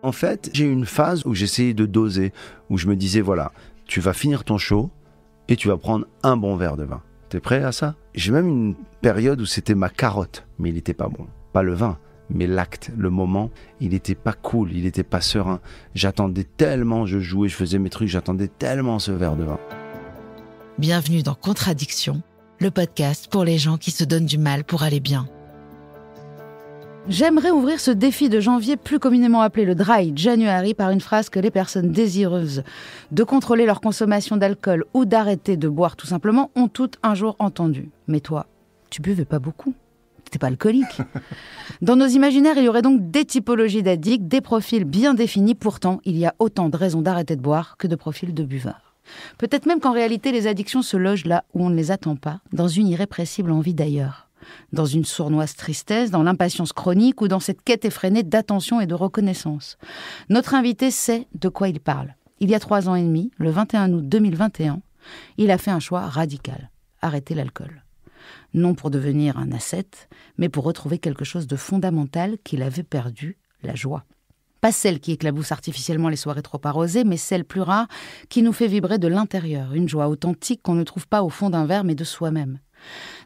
En fait, j'ai eu une phase où j'essayais de doser, où je me disais, voilà, tu vas finir ton show et tu vas prendre un bon verre de vin. T'es prêt à ça? J'ai même une période où c'était ma carotte, mais il n'était pas bon. Pas le vin, mais l'acte, le moment, il n'était pas cool, il n'était pas serein. J'attendais tellement, je jouais, je faisais mes trucs, j'attendais tellement ce verre de vin. Bienvenue dans Contradiction, le podcast pour les gens qui se donnent du mal pour aller bien. J'aimerais ouvrir ce défi de janvier, plus communément appelé le Dry January, par une phrase que les personnes désireuses de contrôler leur consommation d'alcool ou d'arrêter de boire tout simplement ont toutes un jour entendu. Mais toi, tu buvais pas beaucoup. T'es pas alcoolique. Dans nos imaginaires, il y aurait donc des typologies d'addicts, des profils bien définis. Pourtant, il y a autant de raisons d'arrêter de boire que de profils de buveurs. Peut-être même qu'en réalité, les addictions se logent là où on ne les attend pas, dans une irrépressible envie d'ailleurs. Dans une sournoise tristesse, dans l'impatience chronique ou dans cette quête effrénée d'attention et de reconnaissance. Notre invité sait de quoi il parle. Il y a 3 ans et demi, le 21 août 2021, il a fait un choix radical, arrêter l'alcool. Non pour devenir un ascète, mais pour retrouver quelque chose de fondamental qu'il avait perdu, la joie. Pas celle qui éclabousse artificiellement les soirées trop arrosées, mais celle plus rare qui nous fait vibrer de l'intérieur, une joie authentique qu'on ne trouve pas au fond d'un verre mais de soi-même.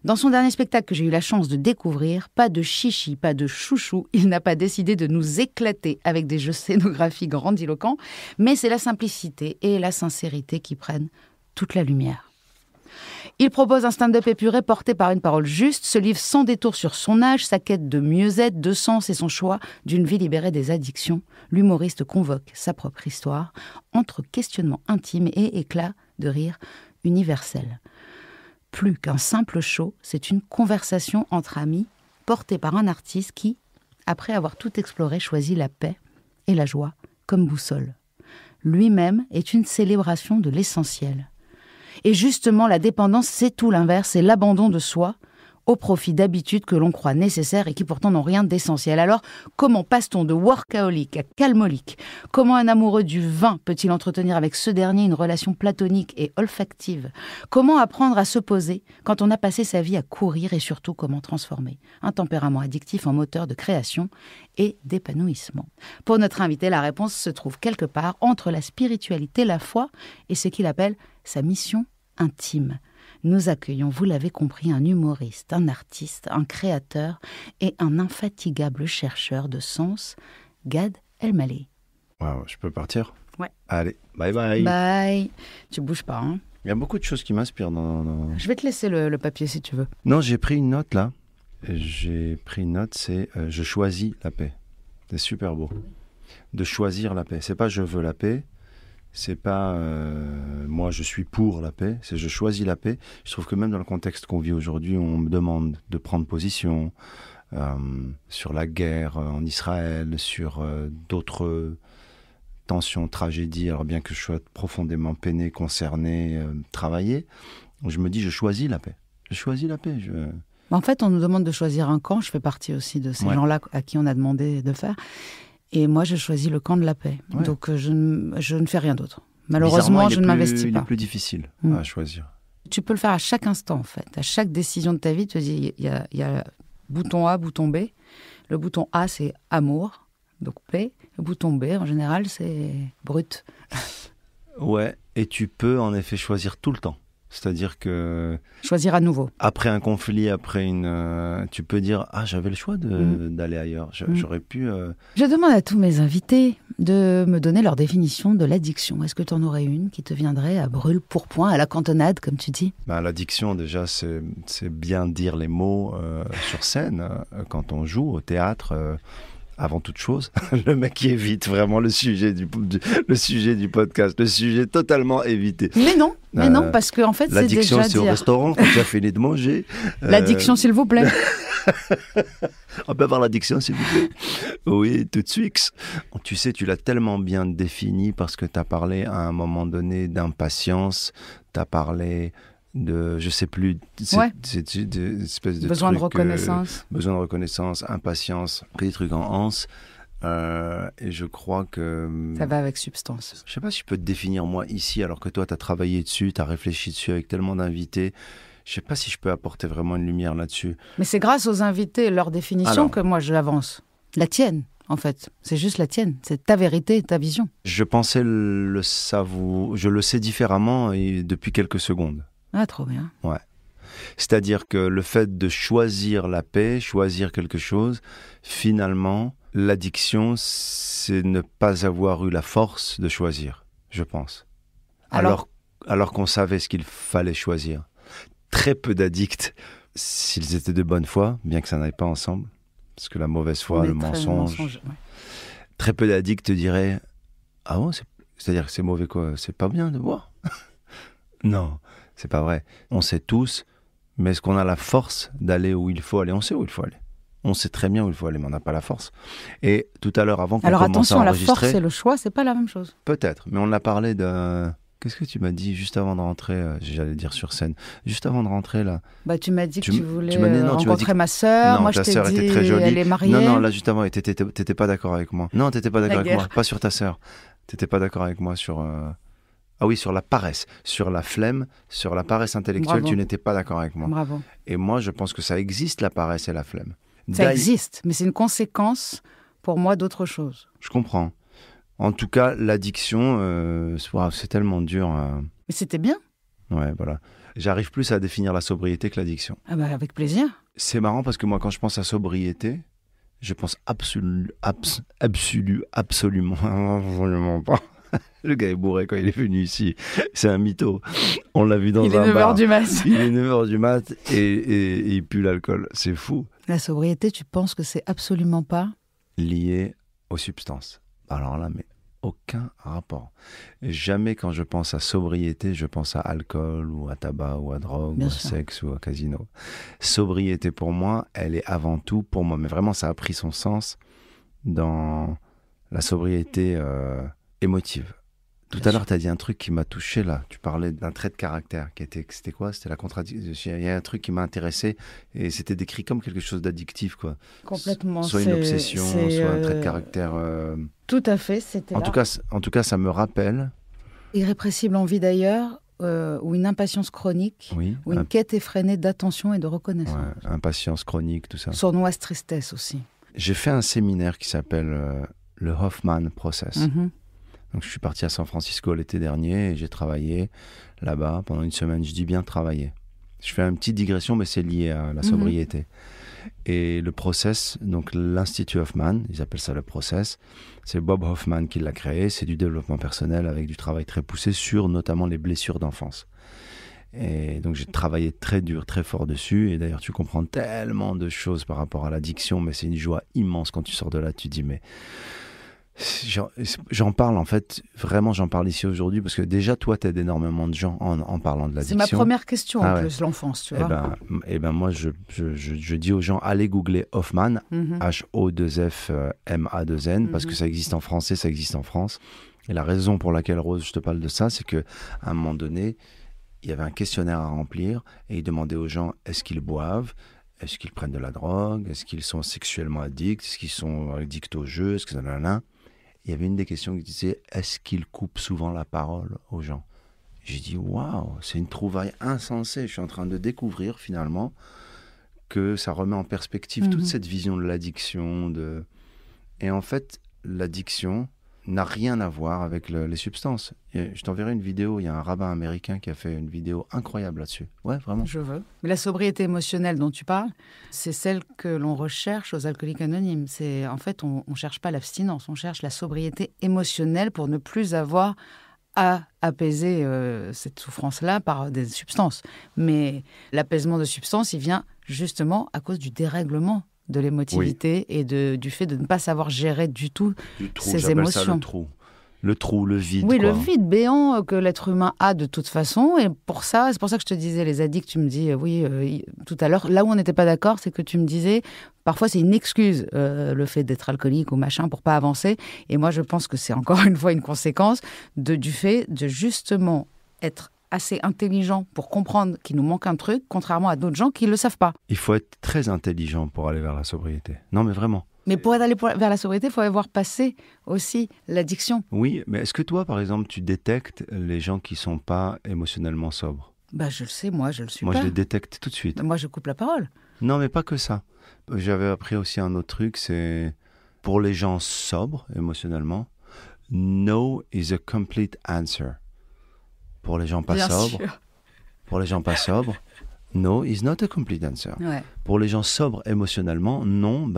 Dans son dernier spectacle que j'ai eu la chance de découvrir, pas de chichi, pas de chouchou, il n'a pas décidé de nous éclater avec des jeux scénographiques grandiloquents, mais c'est la simplicité et la sincérité qui prennent toute la lumière. Il propose un stand-up épuré porté par une parole juste, se livre sans détour sur son âge, sa quête de mieux-être, de sens et son choix d'une vie libérée des addictions. L'humoriste convoque sa propre histoire entre questionnements intimes et éclats de rire universels. Plus qu'un simple show, c'est une conversation entre amis portée par un artiste qui, après avoir tout exploré, choisit la paix et la joie comme boussole. Lui-même est une célébration de l'essentiel. Et justement, la dépendance, c'est tout l'inverse, c'est l'abandon de soi au profit d'habitudes que l'on croit nécessaires et qui pourtant n'ont rien d'essentiel. Alors, comment passe-t-on de workaholic à calmolique? Comment un amoureux du vin peut-il entretenir avec ce dernier une relation platonique et olfactive? Comment apprendre à se poser quand on a passé sa vie à courir et surtout comment transformer un tempérament addictif en moteur de création et d'épanouissement? Pour notre invité, la réponse se trouve quelque part entre la spiritualité, la foi et ce qu'il appelle sa mission intime. Nous accueillons, vous l'avez compris, un humoriste, un artiste, un créateur et un infatigable chercheur de sens, Gad Elmaleh. Waouh, je peux partir? Ouais. Allez, bye bye. Bye. Tu bouges pas, hein? Il y a beaucoup de choses qui m'inspirent dans... Je vais te laisser le papier si tu veux. Non, j'ai pris une note là. J'ai pris une note, c'est je choisis la paix. C'est super beau. De choisir la paix. C'est pas je veux la paix. C'est pas moi je suis pour la paix, c'est je choisis la paix. Je trouve que même dans le contexte qu'on vit aujourd'hui, on me demande de prendre position sur la guerre en Israël, sur d'autres tensions, tragédies. Alors bien que je sois profondément peiné, concerné, travaillé, je me dis je choisis la paix. Je choisis la paix. En fait, on nous demande de choisir un camp. Je fais partie aussi de ces gens-là à qui on a demandé de faire. Et moi, je choisis le camp de la paix. Ouais. Donc, je ne fais rien d'autre. Malheureusement, je ne m'investis pas. Il est plus difficile à choisir. Tu peux le faire à chaque instant, en fait. À chaque décision de ta vie, tu te dis, il y a bouton A, bouton B. Le bouton A, c'est amour, donc paix. Le bouton B, en général, c'est brut. Ouais, et tu peux en effet choisir tout le temps. C'est-à-dire que... Choisir à nouveau. Après un conflit, après tu peux dire « Ah, j'avais le choix d'aller ailleurs. J'aurais pu... Je demande à tous mes invités de me donner leur définition de l'addiction. Est-ce que tu en aurais une qui te viendrait à brûle-pourpoint, à la cantonade, comme tu dis? L'addiction, déjà, c'est bien dire les mots sur scène, quand on joue au théâtre... Avant toute chose, le mec qui évite vraiment le sujet du podcast, le sujet totalement évité. Mais non, parce qu'en fait, c'est déjà l'addiction, c'est au restaurant, quand tu as fini de manger. L'addiction, s'il vous plaît. On peut avoir l'addiction, s'il vous plaît. Oui, tout de suite. Tu sais, tu l'as tellement bien défini parce que tu as parlé à un moment donné d'impatience, tu as parlé... je sais plus, c'est une espèce de besoin truc, de reconnaissance. Besoin de reconnaissance, impatience, des trucs en anse. Et je crois que... Ça va avec substance. Je sais pas si je peux te définir moi ici, alors que toi, tu as travaillé dessus, tu as réfléchi dessus avec tellement d'invités. Je sais pas si je peux apporter vraiment une lumière là-dessus. Mais c'est grâce aux invités et leur définition que moi, je l'avance. La tienne, en fait. C'est juste la tienne. C'est ta vérité, ta vision. Je pensais je le sais différemment et depuis quelques secondes. Ah, trop bien. Ouais. C'est-à-dire que le fait de choisir la paix, choisir quelque chose, finalement, l'addiction, c'est ne pas avoir eu la force de choisir, je pense. Alors qu'on savait ce qu'il fallait choisir. Très peu d'addicts, s'ils étaient de bonne foi, bien que ça n'aille pas ensemble, parce que la mauvaise foi, le mensonge, ouais. Très peu d'addicts te diraient « Ah bon, c'est-à-dire que c'est mauvais quoi? C'est pas bien de boire ?» Non, c'est pas vrai. On sait tous, mais est-ce qu'on a la force d'aller où il faut aller? On sait où il faut aller. On sait très bien où il faut aller, mais on n'a pas la force. Et tout à l'heure, avant qu'on commence à enregistrer... Alors attention, la force et le choix, c'est pas la même chose. Peut-être, mais on a parlé de... Qu'est-ce que tu m'as dit juste avant de rentrer? J'allais dire sur scène. Juste avant de rentrer, là. Bah, tu m'as dit que tu voulais non, rencontrer ma sœur. Non, moi, ta je t'ai sœur dit, était très jolie. elle est mariée. Non, là, juste avant, t'étais pas d'accord avec moi. Non, t'étais pas d'accord avec moi. Pas sur ta sœur. T'étais pas d'accord avec moi sur... Ah oui, sur la paresse, sur la flemme, sur la paresse intellectuelle, Bravo. Tu n'étais pas d'accord avec moi. Bravo. Et moi, je pense que ça existe, la paresse et la flemme. Ça existe, mais c'est une conséquence, pour moi, d'autre chose. Je comprends. En tout cas, l'addiction, c'est tellement dur. Mais c'était bien. Ouais, voilà. J'arrive plus à définir la sobriété que l'addiction. Ah bah, avec plaisir. C'est marrant parce que moi, quand je pense à sobriété, je pense absolument pas. Le gars est bourré quand il est venu ici. C'est un mytho. On l'a vu dans un bar. Il est 9h du mat. Il est 9h du mat et il pue l'alcool. C'est fou. La sobriété, tu penses que c'est absolument pas lié aux substances. Alors là, mais aucun rapport. Et jamais quand je pense à sobriété, je pense à alcool ou à tabac ou à drogue Bien ou sûr. à sexe ou à casino. Sobriété pour moi, elle est avant tout pour moi. Mais vraiment, ça a pris son sens dans la sobriété émotive. Tout à l'heure, tu as dit un truc qui m'a touché là. Tu parlais d'un trait de caractère. C'était quoi? C'était la contradiction. Il y a un truc qui m'a intéressé et c'était décrit comme quelque chose d'addictif, quoi. complètement. Soit une obsession, soit un trait de caractère. Tout à fait, c'était En là. tout cas, ça me rappelle. Irrépressible envie d'ailleurs, ou une impatience chronique, Oui. ou une quête effrénée d'attention et de reconnaissance. Ouais, impatience chronique, tout ça. Sournoise tristesse aussi. J'ai fait un séminaire qui s'appelle le Hoffman Process. Mhm. Donc, je suis parti à San Francisco l'été dernier et j'ai travaillé là-bas pendant une semaine. Je dis bien travailler. Je fais une petite digression, mais c'est lié à la sobriété. Et le process, donc l'Institut Hoffman, ils appellent ça le process, c'est Bob Hoffman qui l'a créé. C'est du développement personnel avec du travail très poussé sur notamment les blessures d'enfance. Et donc j'ai travaillé très dur, très fort dessus. Et d'ailleurs, tu comprends tellement de choses par rapport à l'addiction, mais c'est une joie immense quand tu sors de là. Tu te dis, mais... J'en parle en fait, vraiment j'en parle ici aujourd'hui parce que déjà toi t'aides énormément de gens en parlant de l'addiction. C'est ma première question en ouais. plus, l'enfance, tu vois. Et ben moi je dis aux gens, allez googler Hoffman, H-O-2-F-M-A-2-N, parce que ça existe en français, ça existe en France. Et la raison pour laquelle, Rose, je te parle de ça, c'est qu'à un moment donné, il y avait un questionnaire à remplir et il demandait aux gens, est-ce qu'ils boivent ? Est-ce qu'ils prennent de la drogue ? Est-ce qu'ils sont sexuellement addicts ? Est-ce qu'ils sont addicts au jeu ? Est-ce que ça Il y avait une des questions qui disait « Est-ce qu'il coupe souvent la parole aux gens ?» J'ai dit « Waouh, c'est une trouvaille insensée. Je suis en train de découvrir finalement que ça remet en perspective toute cette vision de l'addiction. Et en fait, l'addiction n'a rien à voir avec les substances. Je t'enverrai une vidéo, il y a un rabbin américain qui a fait une vidéo incroyable là-dessus. Ouais, vraiment. Je veux. Mais la sobriété émotionnelle dont tu parles, c'est celle que l'on recherche aux alcooliques anonymes. En fait, on ne cherche pas l'abstinence, on cherche la sobriété émotionnelle pour ne plus avoir à apaiser cette souffrance-là par des substances. Mais l'apaisement de substances, il vient justement à cause du dérèglement de l'émotivité et du fait de ne pas savoir gérer du tout ses émotions. Ça le trou, le vide. Oui, quoi. le vide béant que l'être humain a de toute façon. Et c'est pour ça que je te disais, les addicts, tu me dis, tout à l'heure, là où on n'était pas d'accord, c'est que tu me disais, parfois c'est une excuse, le fait d'être alcoolique ou machin, pour pas avancer. Et moi, je pense que c'est encore une fois une conséquence du fait de justement être assez intelligent pour comprendre qu'il nous manque un truc, contrairement à d'autres gens qui ne le savent pas. Il faut être très intelligent pour aller vers la sobriété. Non, mais vraiment. Mais pour aller vers la sobriété, il faut avoir passé aussi l'addiction. Oui, mais est-ce que toi, par exemple, tu détectes les gens qui ne sont pas émotionnellement sobres ? Bah, je le sais, moi, je le suis pas. Moi, je les détecte tout de suite. Moi, je coupe la parole. Non, mais pas que ça. J'avais appris aussi un autre truc, c'est Pour les gens sobres émotionnellement, no is a complete answer. Pour les gens pas sobres, no is not a complete answer. Ouais. Pour les gens sobres émotionnellement, non,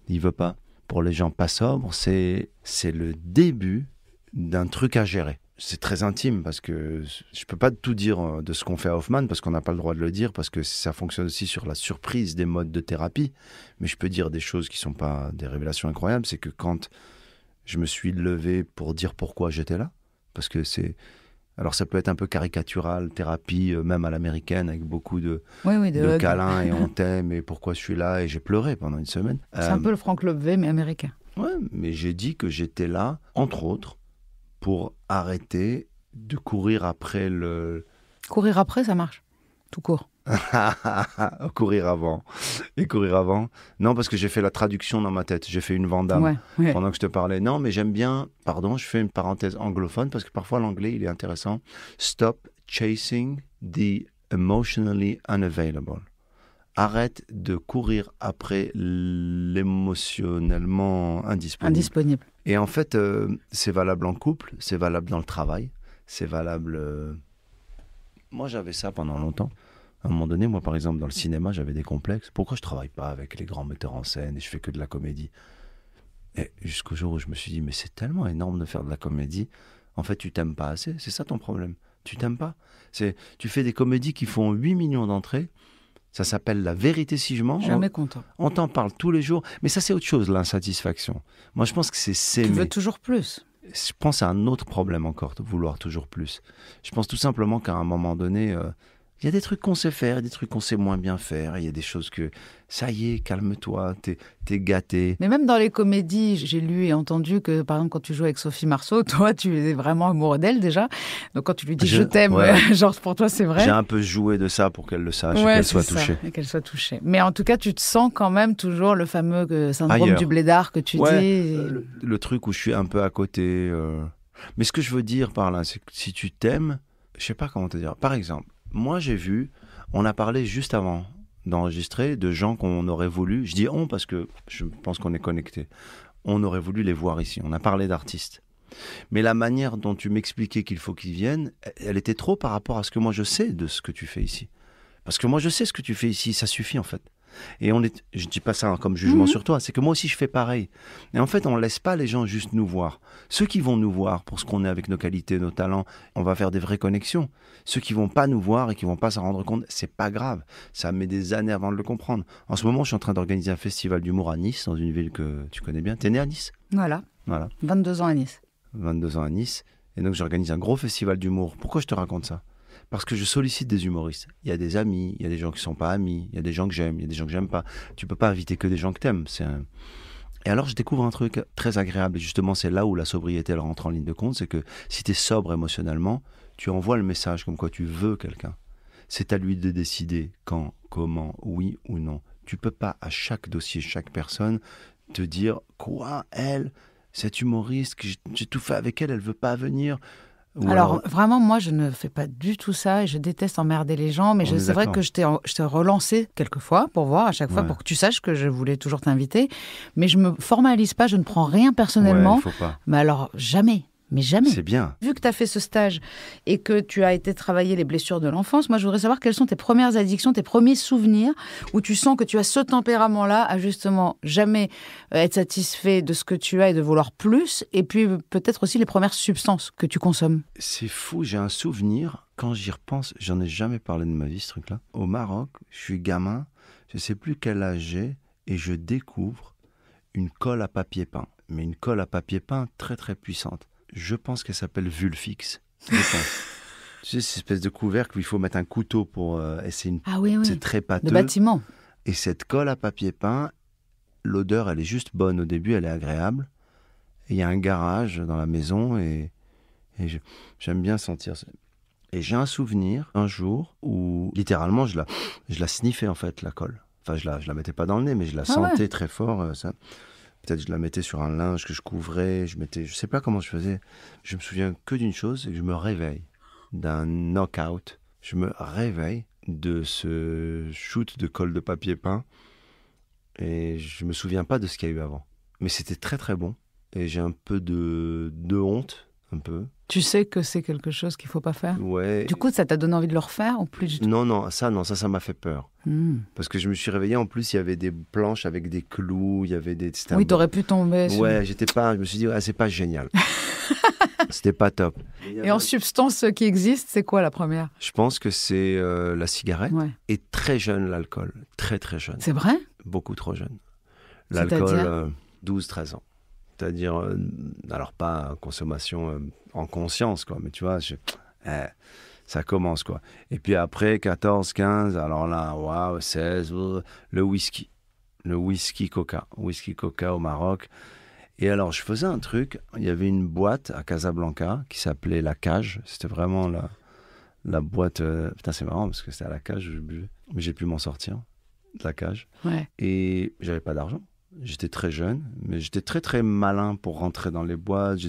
il veut pas. Pour les gens pas sobres, c'est le début d'un truc à gérer. C'est très intime parce que je peux pas tout dire de ce qu'on fait à Hoffman parce qu'on n'a pas le droit de le dire parce que ça fonctionne aussi sur la surprise des modes de thérapie. Mais je peux dire des choses qui sont pas des révélations incroyables. C'est que quand je me suis levé pour dire pourquoi j'étais là, parce que c'est... Alors ça peut être un peu caricatural, thérapie, même à l'américaine, avec beaucoup de câlins et on t'aime et pourquoi je suis là et j'ai pleuré pendant une semaine. C'est un peu le Franck Lobvé, mais américain. Ouais, mais j'ai dit que j'étais là, entre autres, pour arrêter de courir après le... Courir après, ça marche. Tout court. courir avant. Et courir avant. Non, parce que j'ai fait la traduction dans ma tête. J'ai fait une Vandame pendant que je te parlais. Non, mais j'aime bien... Pardon, je fais une parenthèse anglophone parce que parfois l'anglais, il est intéressant. Stop chasing the emotionally unavailable. Arrête de courir après l'émotionnellement indisponible. Et en fait, c'est valable en couple, c'est valable dans le travail, c'est valable... Moi, j'avais ça pendant longtemps. À un moment donné, moi, par exemple, dans le cinéma, j'avais des complexes. Pourquoi je ne travaille pas avec les grands metteurs en scène et je fais que de la comédie? Et jusqu'au jour où je me suis dit, mais c'est tellement énorme de faire de la comédie. En fait, tu t'aimes pas assez. C'est ça ton problème. Tu t'aimes pas. Tu fais des comédies qui font 8 millions d'entrées. Ça s'appelle La Vérité si je mens. Jamais content. On t'en parle tous les jours. Mais ça, c'est autre chose, l'insatisfaction. Moi, je pense que c'est s'aimer. Tu veux toujours plus. Je pense à un autre problème encore, de vouloir toujours plus. Je pense tout simplement qu'à un moment donné, il y a des trucs qu'on sait faire, des trucs qu'on sait moins bien faire. Il y a des choses que, ça y est, calme-toi, t'es gâté. Mais même dans les comédies, j'ai lu et entendu que, par exemple, quand tu joues avec Sophie Marceau, toi, tu es vraiment amoureux d'elle déjà. Donc quand tu lui dis je t'aime, genre pour toi, c'est vrai. J'ai un peu joué de ça pour qu'elle le sache et qu'elle soit touchée. Et qu'elle soit touchée. Mais en tout cas, tu te sens quand même toujours le fameux syndrome du blédard que tu dis. Le truc où je suis un peu à côté. Mais ce que je veux dire par là, c'est que si tu t'aimes, je sais pas comment te dire. Par exemple, moi, j'ai vu, on a parlé juste avant d'enregistrer de gens qu'on aurait voulu, je dis on parce que je pense qu'on est connectés, on aurait voulu les voir ici. On a parlé d'artistes. Mais la manière dont tu m'expliquais qu'il faut qu'ils viennent, elle était trop par rapport à ce que moi je sais de ce que tu fais ici. Parce que moi je sais ce que tu fais ici, ça suffit en fait. Et je dis pas ça comme jugement sur toi, c'est que moi aussi je fais pareil. Et en fait, on laisse pas les gens juste nous voir. Ceux qui vont nous voir pour ce qu'on est avec nos qualités, nos talents, on va faire des vraies connexions. Ceux qui vont pas nous voir et qui vont pas s'en rendre compte, c'est pas grave. Ça met des années avant de le comprendre. En ce moment, je suis en train d'organiser un festival d'humour à Nice, dans une ville que tu connais bien. T'es né à Nice ? Voilà. 22 ans à Nice. 22 ans à Nice. Et donc, j'organise un gros festival d'humour. Pourquoi je te raconte ça ? Parce que je sollicite des humoristes. Il y a des amis, il y a des gens qui ne sont pas amis, il y a des gens que j'aime, il y a des gens que j'aime pas. Tu peux pas inviter que des gens que t'aimes. Et alors, je découvre un truc très agréable. Et justement, c'est là où la sobriété elle rentre en ligne de compte. C'est que si tu es sobre émotionnellement, tu envoies le message comme quoi tu veux quelqu'un. C'est à lui de décider quand, comment, oui ou non. Tu peux pas, à chaque dossier, chaque personne, te dire « Quoi, elle, cette humoriste, que j'ai tout fait avec elle, elle veut pas venir ?» Alors, vraiment, moi, je ne fais pas du tout ça et je déteste emmerder les gens, mais c'est vrai que je t'ai relancé quelques fois pour voir, à chaque fois, pour que tu saches que je voulais toujours t'inviter. Mais je ne me formalise pas, je ne prends rien personnellement. Ouais, il faut pas. Mais alors, jamais. Mais jamais. C'est bien. Vu que tu as fait ce stage et que tu as été travailler les blessures de l'enfance, moi, je voudrais savoir quelles sont tes premières addictions, tes premiers souvenirs où tu sens que tu as ce tempérament-là à justement jamais être satisfait de ce que tu as et de vouloir plus. Et puis, peut-être aussi les premières substances que tu consommes. C'est fou, j'ai un souvenir. Quand j'y repense, j'en ai jamais parlé de ma vie, ce truc-là. Au Maroc, je suis gamin, je sais plus quel âge j'ai, et je découvre une colle à papier peint. Mais une colle à papier peint très, très puissante. Je pense qu'elle s'appelle Vulfix. Tu sais, cette espèce de couvercle où il faut mettre un couteau pour... et c'est c'est très pâteux. De bâtiment. Et cette colle à papier peint, l'odeur, elle est juste bonne. Au début, elle est agréable. Et il y a un garage dans la maison et j'aime bien sentir ça. Et j'ai un souvenir, un jour, où littéralement, je la sniffais en fait, la colle. Enfin, je la mettais pas dans le nez, mais je la sentais très fort, ça. Peut-être je la mettais sur un linge que je couvrais, je sais pas comment je faisais. Je me souviens que d'une chose, c'est que je me réveille d'un knock-out. Je me réveille de ce shoot de colle de papier peint et je me souviens pas de ce qu'il y a eu avant. mais c'était très très bon. Et j'ai un peu de honte, un peu. Tu sais que c'est quelque chose qu'il ne faut pas faire? Ouais. Du coup, ça t'a donné envie de le refaire ou plus du tout? Non, ça m'a fait peur. Parce que je me suis réveillé, en plus, il y avait des planches avec des clous, il y avait des... Oui, t'aurais pu tomber sur... Ouais, je me suis dit, c'est pas génial. C'était pas top. Et en substance qui existe, c'est quoi la première? Je pense que c'est la cigarette et très jeune l'alcool. Très très jeune. C'est vrai? Beaucoup trop jeune. C'est-à-dire L'alcool, 12-13 ans. C'est-à-dire, alors pas consommation en conscience, quoi, mais tu vois, ça commence, quoi. Et puis après, 14, 15, alors là, waouh, 16, le whisky. Le whisky coca au Maroc. Et alors, je faisais un truc, il y avait une boîte à Casablanca qui s'appelait La Cage. C'était vraiment la boîte... Putain, c'est marrant parce que c'était à La Cage, je buvais. Mais j'ai pu m'en sortir de La Cage. Ouais. Et j'avais pas d'argent. J'étais très jeune, mais j'étais très très malin pour rentrer dans les boîtes.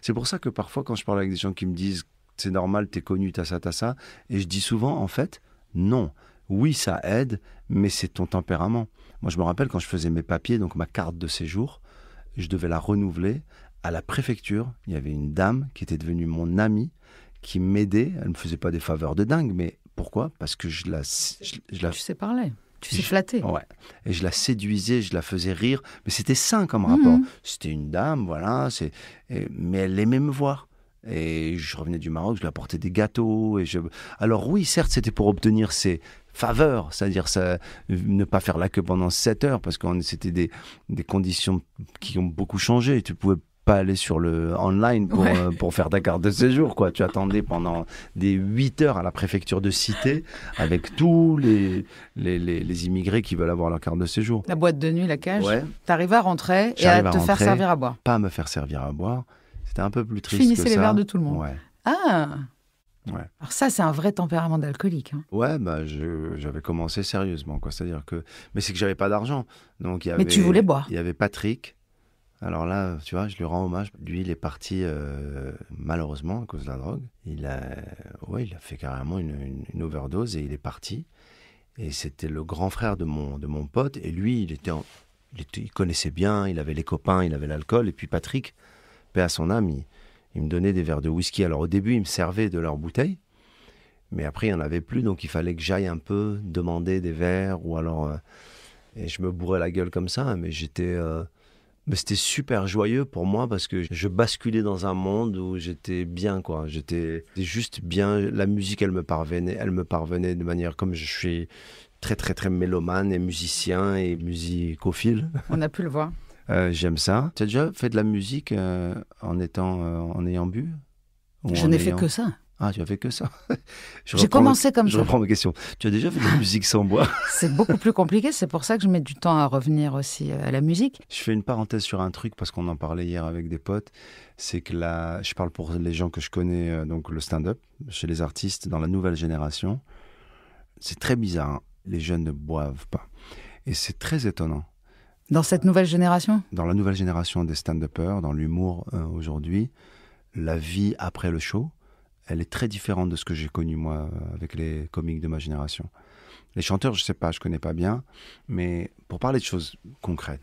C'est pour ça que parfois, quand je parle avec des gens qui me disent c'est normal, t'es connu, t'as ça, et je dis souvent, en fait, non. Oui, ça aide, mais c'est ton tempérament. Moi, je me rappelle quand je faisais mes papiers, donc ma carte de séjour, je devais la renouveler à la préfecture. Il y avait une dame qui était devenue mon amie, qui m'aidait. Elle me faisait pas des faveurs de dingue, mais pourquoi? Parce que je la... Tu sais parler. Tu sais flatter. Ouais. Et je la séduisais, je la faisais rire. Mais c'était sain comme rapport. C'était une dame, voilà. Mais elle aimait me voir. Et je revenais du Maroc, je lui apportais des gâteaux. Alors oui, certes, c'était pour obtenir ses faveurs. C'est-à-dire ne pas faire la queue pendant 7 heures. Parce que c'était des conditions qui ont beaucoup changé. Tu pouvais pas aller sur le online pour faire ta carte de séjour, quoi. Tu attendais pendant des 8 heures à la préfecture de Cité avec tous les immigrés qui veulent avoir leur carte de séjour. La boîte de nuit, La Cage. Ouais. T'arrives à rentrer et à te faire servir à boire. Pas à me faire servir à boire. C'était un peu plus triste Finissez que ça. les verres de tout le monde. Ouais. Ah. Ouais. Alors ça, c'est un vrai tempérament d'alcoolique. Hein. Ouais, j'avais commencé sérieusement, quoi. C'est-à-dire que, mais c'est que j'avais pas d'argent. Donc mais tu voulais boire. Il y avait Patrick. Alors là, tu vois, je lui rends hommage. Lui, il est parti malheureusement à cause de la drogue. Il a fait carrément une overdose et il est parti. Et c'était le grand frère de mon pote. Et lui, il connaissait bien, il avait les copains, il avait l'alcool. Et puis Patrick, paix à son âme, il me donnait des verres de whisky. Alors au début, il me servait de leur bouteille. Mais après, il n'y en avait plus. Donc il fallait que j'aille un peu demander des verres. Ou alors... et je me bourrais la gueule comme ça. Mais mais c'était super joyeux pour moi parce que je basculais dans un monde où j'étais bien, quoi. J'étais juste bien. La musique, elle me parvenait de manière comme je suis très, très, très mélomane et musicien et musicophile. On a pu le voir. J'aime ça. Tu as déjà fait de la musique en ayant bu? Je n'ai fait que ça. Ah, tu as fait que ça. J'ai commencé comme ça. Je reprends ma question. Tu as déjà fait de la musique sans boire? C'est beaucoup plus compliqué. C'est pour ça que je mets du temps à revenir aussi à la musique. Je fais une parenthèse sur un truc parce qu'on en parlait hier avec des potes. C'est que je parle pour les gens que je connais, donc le stand-up, chez les artistes dans la nouvelle génération. C'est très bizarre. Hein. Les jeunes ne boivent pas. Et c'est très étonnant. Dans cette nouvelle génération? Dans la nouvelle génération des stand-uppers, dans l'humour aujourd'hui, la vie après le show, elle est très différente de ce que j'ai connu, moi, avec les comiques de ma génération. Les chanteurs, je ne sais pas, je ne connais pas bien, mais pour parler de choses concrètes,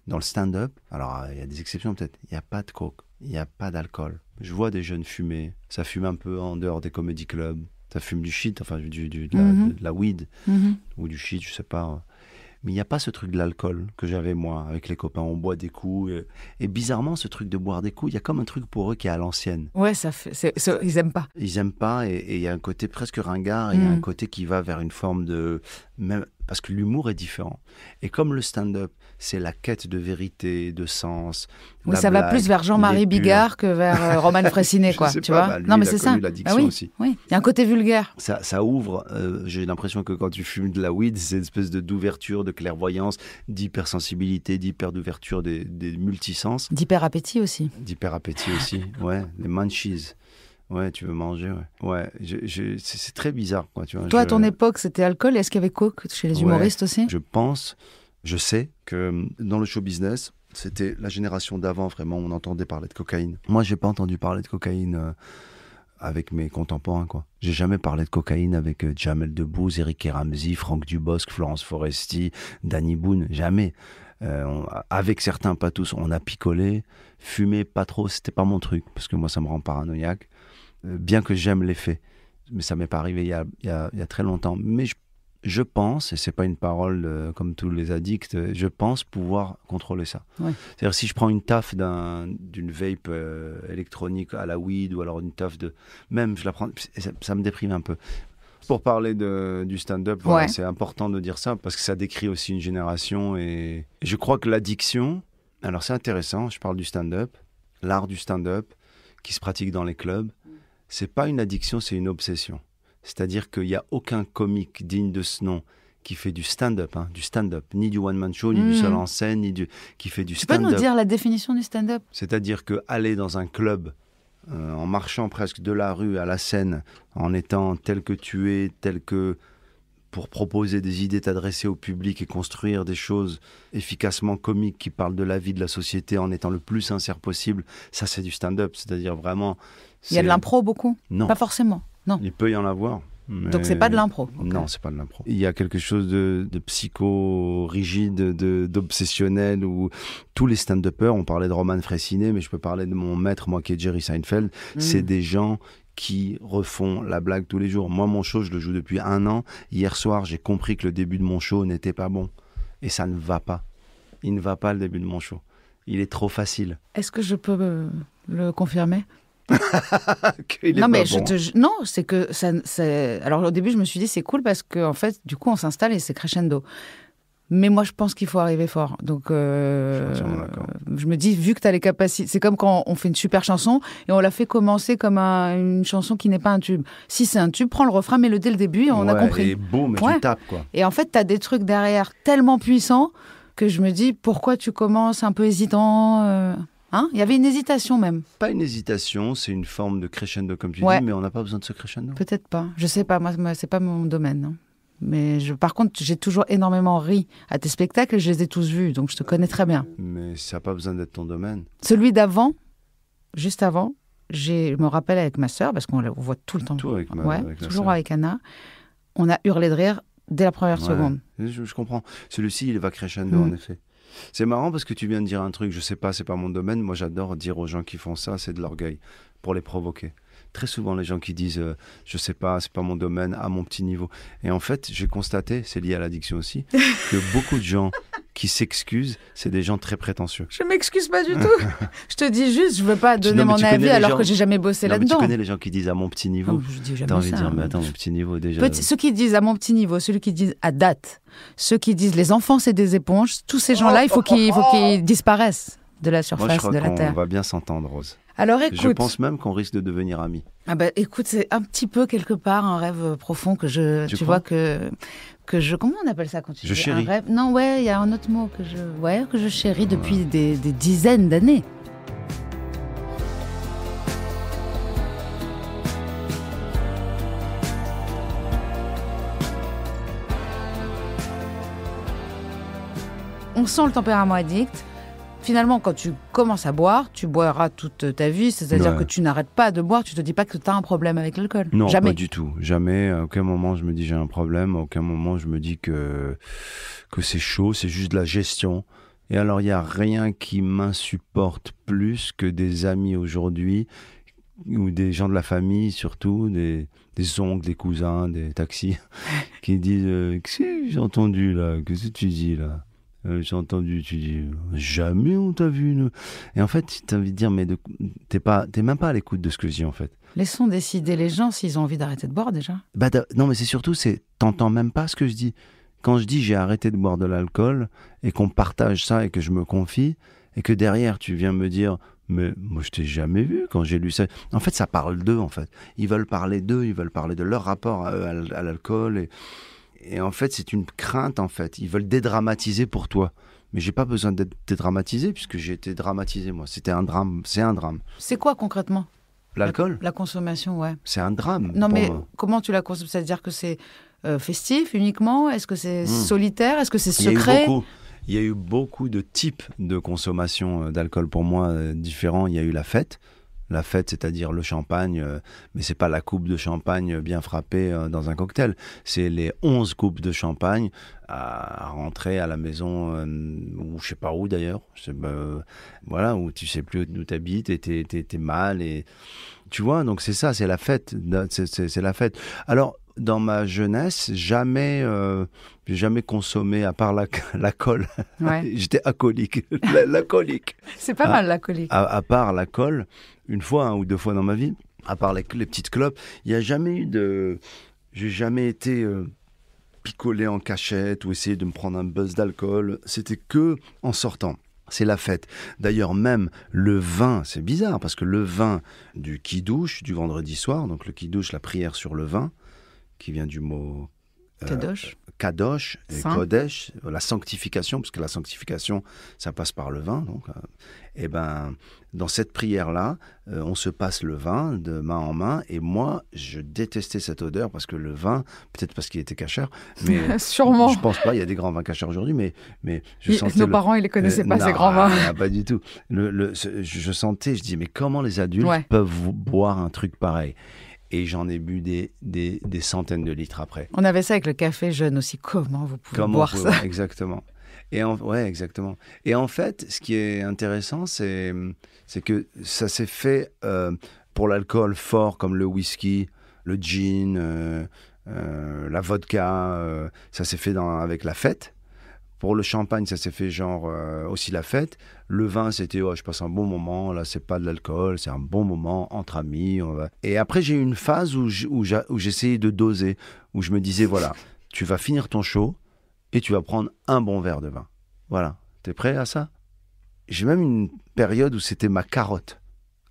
dans le stand-up, alors il y a des exceptions peut-être, il n'y a pas de coke, il n'y a pas d'alcool. Je vois des jeunes fumer, ça fume un peu en dehors des comedy clubs, ça fume du shit, enfin de la weed, ou du shit, je ne sais pas. Mais il n'y a pas ce truc de l'alcool que j'avais moi, avec les copains, on boit des coups. Et bizarrement, ce truc de boire des coups, il y a comme un truc pour eux qui est à l'ancienne. Ouais, ils n'aiment pas. Ils n'aiment pas, et il y a un côté presque ringard, et il y a un côté qui va vers une forme de... Même, parce que l'humour est différent. Et comme le stand-up, c'est la quête de vérité, de sens. Oui, ça va plus vers Jean-Marie Bigard que vers Roman Frécinet, quoi. Tu vois, lui, non, mais c'est ça. L'addiction aussi. Oui, il y a un côté vulgaire. Ça ouvre. J'ai l'impression que quand tu fumes de la weed, c'est une espèce d'ouverture, de clairvoyance, d'hypersensibilité, d'ouverture des multisens. D'hyperappétit aussi. D'hyperappétit aussi, ouais. Les munchies. Ouais, tu veux manger, ouais. C'est très bizarre, quoi, tu vois. Toi, à ton époque, c'était alcool. Est-ce qu'il y avait coke chez les humoristes aussi? Je sais que dans le show business, c'était la génération d'avant, vraiment, on entendait parler de cocaïne. Moi, j'ai pas entendu parler de cocaïne avec mes contemporains, quoi. J'ai jamais parlé de cocaïne avec Jamel Debbouze, Eric et Ramsey, Franck Dubosc, Florence Foresti, Danny Boone, jamais. Avec certains, pas tous, on a picolé. Fumer, pas trop, c'était pas mon truc, parce que moi, ça me rend paranoïaque. Bien que j'aime l'effet. Mais ça m'est pas arrivé il y a très longtemps. Mais je pense, et c'est pas une parole comme tous les addicts, je pense pouvoir contrôler ça. Ouais. C'est-à-dire si je prends une taf d'une vape électronique à la weed, ou alors une taf même je la prends, ça me déprime un peu. Pour parler du stand-up, voilà, c'est important de dire ça, parce que ça décrit aussi une génération, et je crois que l'addiction, alors c'est intéressant, je parle du stand-up, l'art du stand-up, qui se pratique dans les clubs, c'est pas une addiction, c'est une obsession. C'est-à-dire qu'il n'y a aucun comique digne de ce nom qui fait du stand-up, ni du one-man show, ni du seul en scène, qui fait du stand-up. Tu peux nous dire la définition du stand-up ? C'est-à-dire qu'aller dans un club, en marchant presque de la rue à la scène, en étant tel que tu es, pour proposer des idées, t'adresser au public et construire des choses efficacement comiques qui parlent de la vie, de la société, en étant le plus sincère possible, ça c'est du stand-up. C'est-à-dire vraiment... Il y a de l'impro beaucoup ? Non. Pas forcément, non. Il peut y en avoir. Donc c'est pas de l'impro ? Okay. Non, c'est pas de l'impro. Il y a quelque chose de psycho-rigide, d'obsessionnel, où tous les stand-uppers, on parlait de Roman Fressinet, mais je peux parler de mon maître, moi qui est Jerry Seinfeld, c'est des gens qui refont la blague tous les jours. Moi, mon show, je le joue depuis 1 an. Hier soir, j'ai compris que le début de mon show n'était pas bon. Et ça ne va pas. Il ne va pas, le début de mon show. Il est trop facile. Est-ce que je peux le confirmer ? Non, mais non, c'est que ça. Alors au début, je me suis dit c'est cool parce que en fait, du coup, on s'installe et c'est crescendo. Mais moi, je pense qu'il faut arriver fort. Donc, je me dis, vu que tu as les capacités, c'est comme quand on fait une super chanson et on la fait commencer comme une chanson qui n'est pas un tube. Si c'est un tube, prends le refrain, mets-le dès le début et on a compris. Et boum, tu tapes, quoi. Et en fait, tu as des trucs derrière tellement puissants que je me dis, pourquoi tu commences un peu hésitant Il y avait une hésitation même. Pas une hésitation, c'est une forme de crescendo, comme tu dis, mais on n'a pas besoin de ce crescendo. Peut-être pas. Je sais pas, moi c'est pas mon domaine. Hein. Mais par contre, j'ai toujours énormément ri à tes spectacles et je les ai tous vus, donc je te connais très bien. Mais ça n'a pas besoin d'être ton domaine. Celui d'avant, juste avant, je me rappelle avec ma sœur, parce qu'on la voit tout le temps. Tout avec toujours avec Anna. On a hurlé de rire dès la première seconde. Je comprends. Celui-ci, il va crescendo, en effet. C'est marrant parce que tu viens de dire un truc, je sais pas, c'est pas mon domaine. Moi, j'adore dire aux gens qui font ça, c'est de l'orgueil, pour les provoquer. Très souvent, les gens qui disent je sais pas, c'est pas mon domaine, à mon petit niveau. Et en fait, j'ai constaté, c'est lié à l'addiction aussi, que beaucoup de gens qui s'excusent, c'est des gens très prétentieux. Je m'excuse pas du tout. Je te dis juste, je veux pas donner mon avis alors que j'ai jamais bossé là-dedans. Mais tu connais les gens qui disent à mon petit niveau. Non, je dis jamais t'as envie ça, de dire, mais attends, mon petit niveau déjà. Ceux qui disent à mon petit niveau, ceux qui disent à date, ceux qui disent les enfants c'est des éponges, tous ces gens-là, il faut qu'ils disparaissent de la surface de la Terre. On va bien s'entendre, Rose. Alors écoute, je pense même qu'on risque de devenir amis. Ah bah écoute, c'est un petit peu quelque part un rêve profond que tu vois que je, comment on appelle ça quand tu dis chéris. Un rêve? Non, il y a un autre mot que je chéris depuis des dizaines d'années. On sent le tempérament addict. Finalement, quand tu commences à boire, tu boiras toute ta vie. C'est-à-dire que tu n'arrêtes pas de boire. Tu ne te dis pas que tu as un problème avec l'alcool. Non, jamais. Pas du tout. Jamais. À aucun moment, je me dis j'ai un problème. À aucun moment, je me dis que c'est chaud. C'est juste de la gestion. Et alors, il n'y a rien qui m'insupporte plus que des amis aujourd'hui, ou des gens de la famille, surtout, des oncles, des cousins, des taxis, qui disent qu'est-ce que j'ai entendu là? Qu'est-ce que tu dis là? J'ai entendu, tu dis, jamais on t'a vu. Nous. Et en fait, tu as envie de dire, mais t'es même pas à l'écoute de ce que je dis, en fait. Laissons décider les gens s'ils ont envie d'arrêter de boire, déjà. Non, mais c'est surtout, t'entends même pas ce que je dis. Quand je dis j'ai arrêté de boire de l'alcool, et qu'on partage ça, et que je me confie, et que derrière, tu viens me dire, mais moi, je t'ai jamais vu quand j'ai lu ça. En fait, ça parle d'eux, en fait. Ils veulent parler d'eux, ils veulent parler de leur rapport à l'alcool, et en fait, c'est une crainte, en fait. Ils veulent dédramatiser pour toi. Mais j'ai pas besoin d'être dédramatisé, puisque j'ai été dramatisé, moi. C'était un drame. C'est un drame. C'est quoi, concrètement? L'alcool? La consommation, ouais. C'est un drame. Non, mais comment tu la consommes? C'est-à-dire que c'est festif uniquement? Est-ce que c'est solitaire? Est-ce que c'est secret? Il y a eu beaucoup de types de consommation d'alcool pour moi différents. Il y a eu la fête. La fête, c'est-à-dire le champagne, mais c'est pas la coupe de champagne bien frappée dans un cocktail. C'est les 11 coupes de champagne à rentrer à la maison, ou je sais pas où d'ailleurs. Voilà, où tu sais plus où t'habites et t'es mal. Et, tu vois, donc c'est ça, c'est la fête. C'est la fête. Alors, dans ma jeunesse, j'ai jamais consommé, à part l'alcool. Ouais. J'étais alcoolique. L'alcoolique. C'est pas mal l'alcoolique. À part l'alcool, une fois ou deux fois dans ma vie, à part les petites clopes, il n'y a jamais eu de... J'ai jamais été picolé en cachette ou essayé de me prendre un buzz d'alcool. C'était que en sortant. C'est la fête. D'ailleurs, même le vin, c'est bizarre, parce que le vin du kidouche, du vendredi soir, donc le kidouche, la prière sur le vin, qui vient du mot kadosh et kodesh, la sanctification, parce que la sanctification, ça passe par le vin. Donc, et ben, dans cette prière-là, on se passe le vin de main en main. Et moi, je détestais cette odeur parce que le vin, peut-être parce qu'il était cacheur, mais sûrement. Je pense pas. Il y a des grands vins cacheurs aujourd'hui, mais je sentais nos parents, ils les connaissaient pas, non, ces grands vins. Pas du tout. Je sentais, je dis, mais comment les adultes peuvent boire un truc pareil? Et j'en ai bu des centaines de litres après. On avait ça avec le café jeune aussi. Comment vous pouvez boire ça? Exactement. Exactement. Et en fait, ce qui est intéressant, c'est que ça s'est fait pour l'alcool fort, comme le whisky, le gin, la vodka. Ça s'est fait avec la fête. Pour le champagne, ça s'est fait aussi la fête. Le vin, c'était je passe un bon moment. Là, c'est pas de l'alcool, c'est un bon moment entre amis. Et après, j'ai eu une phase où j'essayais de doser, où je me disais voilà, tu vas finir ton show et tu vas prendre un bon verre de vin. Voilà, t'es prêt à ça? J'ai même une période où c'était ma carotte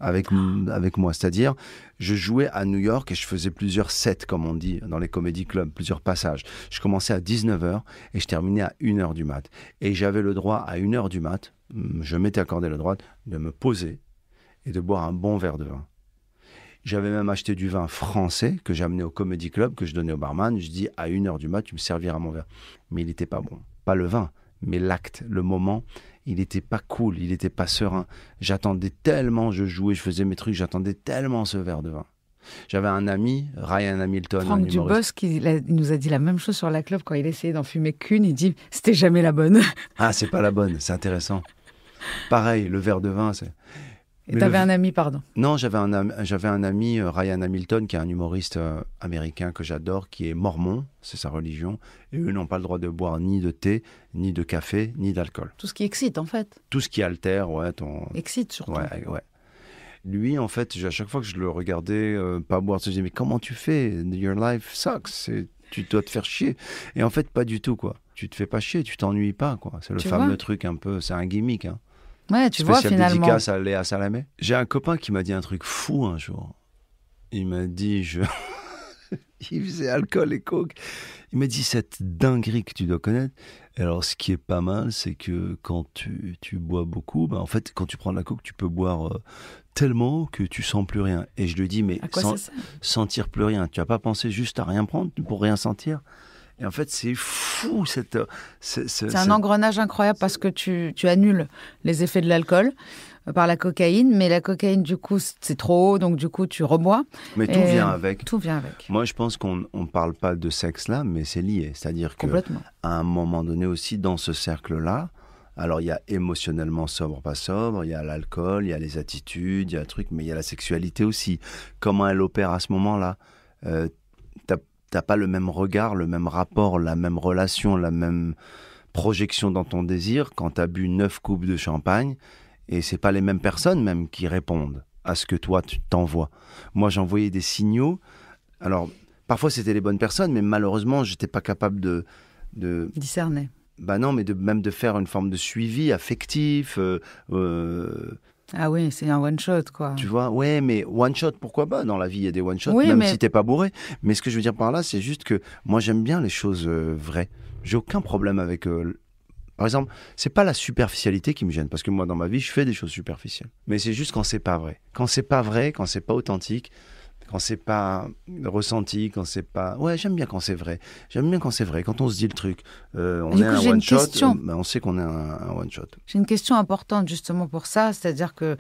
avec moi, c'est-à-dire je jouais à New York et je faisais plusieurs sets, comme on dit dans les comédie clubs, plusieurs passages. Je commençais à 19h et je terminais à 1h du mat. Et j'avais le droit à 1h du mat, je m'étais accordé le droit de me poser et de boire un bon verre de vin. J'avais même acheté du vin français que j'amenais au comédie club, que je donnais au barman. Je dis à 1h du mat, tu me serviras mon verre. Mais il n'était pas bon. Pas le vin, mais l'acte, le moment. Il n'était pas cool, il n'était pas serein. J'attendais tellement, je jouais, je faisais mes trucs, j'attendais tellement ce verre de vin. J'avais un ami, Ryan Hamilton, Franck Dubosc, il nous a dit la même chose sur la clope quand il essayait d'en fumer qu'une. Il dit, c'était jamais la bonne. Ah, c'est pas la bonne, c'est intéressant. Pareil, le verre de vin, c'est... Et t'avais un ami, pardon? Non, j'avais un ami, Ryan Hamilton, qui est un humoriste américain que j'adore, qui est mormon, c'est sa religion, et eux n'ont pas le droit de boire ni de thé, ni de café, ni d'alcool. Tout ce qui excite, en fait. Tout ce qui altère, Excite, surtout. Ouais. Lui, en fait, à chaque fois que je le regardais pas boire, je me disais, mais comment tu fais? Your life sucks, tu dois te faire chier. Et en fait, pas du tout, quoi. Tu te fais pas chier, tu t'ennuies pas, quoi. C'est le fameux truc un peu, c'est un gimmick, hein. Ouais, tu vois, finalement. Spécial dédicace à Léa Salamé. J'ai un copain qui m'a dit un truc fou un jour. Il m'a dit, il faisait alcool et coke. Il m'a dit, cette dinguerie que tu dois connaître. Et alors, ce qui est pas mal, c'est que quand tu bois beaucoup, en fait, quand tu prends de la coke, tu peux boire tellement que tu sens plus rien. Et je lui dis, mais sentir plus rien. Tu n'as pas pensé juste à rien prendre pour rien sentir? Et en fait, c'est fou. C'est un engrenage incroyable parce que tu annules les effets de l'alcool par la cocaïne. Mais la cocaïne, du coup, c'est trop haut, donc du coup, tu rebois. Mais tout vient avec. Tout vient avec. Moi, je pense qu'on ne parle pas de sexe là, mais c'est lié. C'est-à-dire qu'à un moment donné aussi, dans ce cercle-là, alors il y a émotionnellement sobre, pas sobre, il y a l'alcool, il y a les attitudes, il y a le truc, mais il y a la sexualité aussi. Comment elle opère à ce moment-là? T'as pas le même regard, le même rapport, la même relation, la même projection dans ton désir quand t'as bu 9 coupes de champagne et c'est pas les mêmes personnes même qui répondent à ce que toi tu t'envoies. Moi j'envoyais des signaux, alors parfois c'était les bonnes personnes mais malheureusement j'étais pas capable de discerner. Non, mais même de faire une forme de suivi affectif. Ah oui, c'est un one-shot, quoi. Tu vois, ouais, mais one-shot, pourquoi pas? Dans la vie, il y a des one-shots, oui, même si t'es pas bourré. Mais ce que je veux dire par là, c'est juste que moi, j'aime bien les choses vraies. J'ai aucun problème avec... Par exemple, c'est pas la superficialité qui me gêne, parce que moi, dans ma vie, je fais des choses superficielles. Mais c'est juste quand c'est pas vrai. Quand c'est pas vrai, quand c'est pas authentique, quand c'est pas ressenti, quand c'est pas... Ouais, j'aime bien quand c'est vrai. J'aime bien quand c'est vrai, quand on se dit le truc. On est un one-shot, on sait qu'on est un one-shot. J'ai une question importante justement pour ça, c'est-à-dire que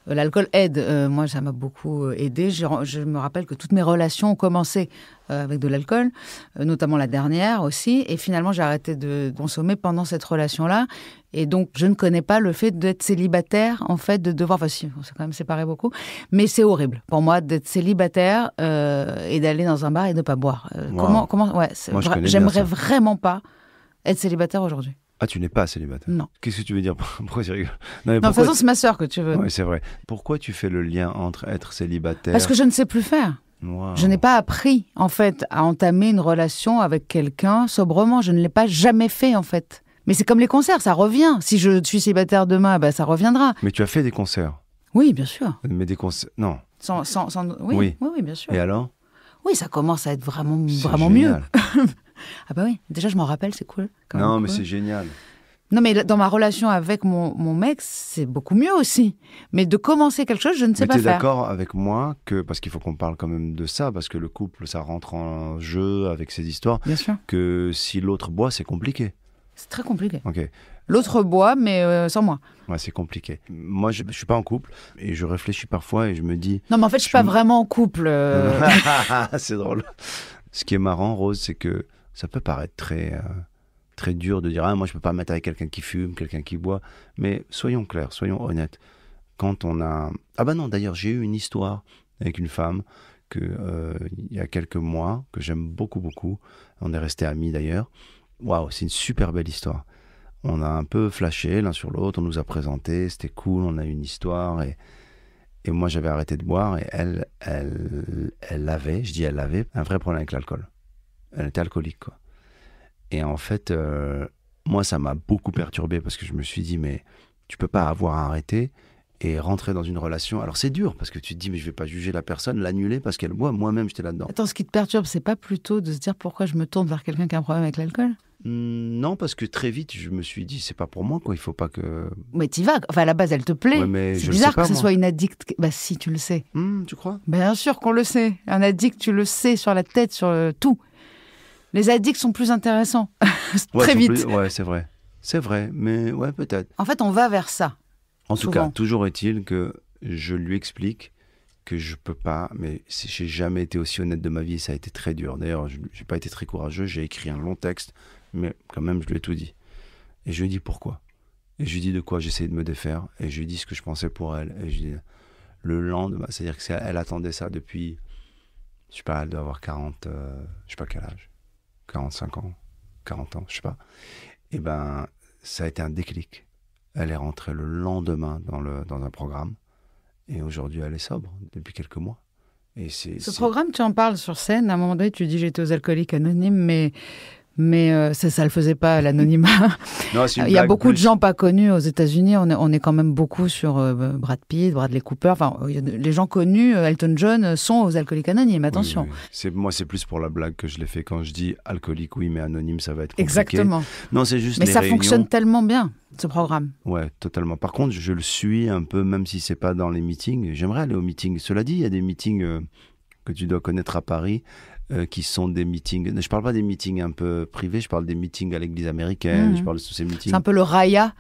L'alcool aide. Moi, ça m'a beaucoup aidé. Je me rappelle que toutes mes relations ont commencé avec de l'alcool, notamment la dernière aussi. Et finalement, j'ai arrêté de consommer pendant cette relation-là. Et donc, je ne connais pas le fait d'être célibataire, en fait, de devoir... Enfin, si, on s'est quand même séparés beaucoup. Mais c'est horrible pour moi d'être célibataire et d'aller dans un bar et de ne pas boire. Wow. J'aimerais vraiment pas être célibataire aujourd'hui. Ah, tu n'es pas célibataire? Non. Qu'est-ce que tu veux dire? Pourquoi tu rigoles? Non, de toute façon, c'est ma sœur que tu veux. Oui, c'est vrai. Pourquoi tu fais le lien entre être célibataire... Parce que je ne sais plus faire. Wow. Je n'ai pas appris, en fait, à entamer une relation avec quelqu'un sobrement. Je ne l'ai pas jamais fait, en fait. Mais c'est comme les concerts, ça revient. Si je suis célibataire demain, ben, ça reviendra. Mais tu as fait des concerts? Oui, bien sûr. Mais des concerts... Non. Oui, bien sûr. Et alors? Oui, ça commence à être vraiment génial. mieux. Ah bah oui, déjà je m'en rappelle, c'est cool. Non, mais c'est génial. Non, mais dans ma relation avec mon mec, c'est beaucoup mieux aussi. Mais de commencer quelque chose, je ne sais pas faire. Mais tu es d'accord avec moi que, parce qu'il faut qu'on parle quand même de ça, parce que le couple, ça rentre en jeu avec ces histoires, bien sûr, que si l'autre boit, c'est compliqué. C'est très compliqué. Ok. L'autre boit, mais sans moi. Ouais, c'est compliqué. Moi, je ne suis pas en couple et je réfléchis parfois et je me dis... Non, mais en fait, je ne suis pas vraiment en couple. C'est drôle. Ce qui est marrant, Rose, c'est que ça peut paraître très dur de dire « Ah, moi, je ne peux pas me mettre avec quelqu'un qui fume, quelqu'un qui boit. » Mais soyons clairs, soyons honnêtes. Quand on a... Ah ben non, d'ailleurs, j'ai eu une histoire avec une femme il y a quelques mois, que j'aime beaucoup, beaucoup. On est restés amis, d'ailleurs. Waouh, c'est une super belle histoire. On a un peu flashé l'un sur l'autre, on nous a présenté, c'était cool, on a eu une histoire. Et moi, j'avais arrêté de boire et elle avait, un vrai problème avec l'alcool. Elle était alcoolique, quoi. Et en fait, moi, ça m'a beaucoup perturbé parce que je me suis dit, mais tu peux pas avoir arrêté et rentrer dans une relation. Alors, c'est dur parce que tu te dis, mais je vais pas juger la personne, l'annuler parce qu'elle boit. Moi-même, j'étais là-dedans. Attends, ce qui te perturbe, c'est pas plutôt de se dire pourquoi je me tourne vers quelqu'un qui a un problème avec l'alcool ? Non, parce que très vite, je me suis dit, c'est pas pour moi, quoi. Il faut pas que... Mais t'y vas. Enfin, à la base, elle te plaît. Ouais, c'est bizarre que ce soit une addict. Bah si, tu le sais. Tu crois ? Bien sûr qu'on le sait. Un addict, tu le sais, sur la tête, sur tout. Les addicts sont plus intéressants. Très vite. Ouais, c'est vrai. C'est vrai, mais ouais, peut-être. En fait, on va vers ça. En tout cas, toujours est-il que je lui explique que je peux pas, mais j'ai jamais été aussi honnête de ma vie et ça a été très dur. D'ailleurs, j'ai pas été très courageux, j'ai écrit un long texte, mais quand même, je lui ai tout dit. Et je lui ai dit pourquoi. Et je lui ai dit de quoi j'essayais de me défaire. Et je lui ai dit ce que je pensais pour elle. Et je lui ai dit le lendemain, c'est-à-dire qu'elle attendait ça depuis, je sais pas, elle doit avoir 40, je sais pas quel âge, 45 ans, 40 ans, je sais pas. Et ben, ça a été un déclic. Elle est rentrée le lendemain dans un programme. Et aujourd'hui, elle est sobre depuis quelques mois. Et ce programme, tu en parles sur scène. À un moment donné, tu dis j'étais aux Alcooliques Anonymes, mais ça le faisait pas, l'anonymat. Il y a beaucoup de gens pas connus aux États-Unis. On est quand même beaucoup sur Brad Pitt, Bradley Cooper. Enfin, les gens connus, Elton John, sont aux Alcooliques Anonymes. Attention. Oui. Moi, c'est plus pour la blague que je l'ai fait quand je dis alcoolique, oui, mais anonyme, ça va être compliqué. Exactement. Non, c'est juste. Mais les ça réunions... fonctionne tellement bien, ce programme. Ouais, totalement. Par contre, je le suis un peu, même si c'est pas dans les meetings. J'aimerais aller aux meetings. Cela dit, il y a des meetings que tu dois connaître à Paris. Qui sont des meetings. Je parle pas des meetings un peu privés, je parle des meetings à l'église américaine, je parle de tous ces meetings. C'est un peu le Raya.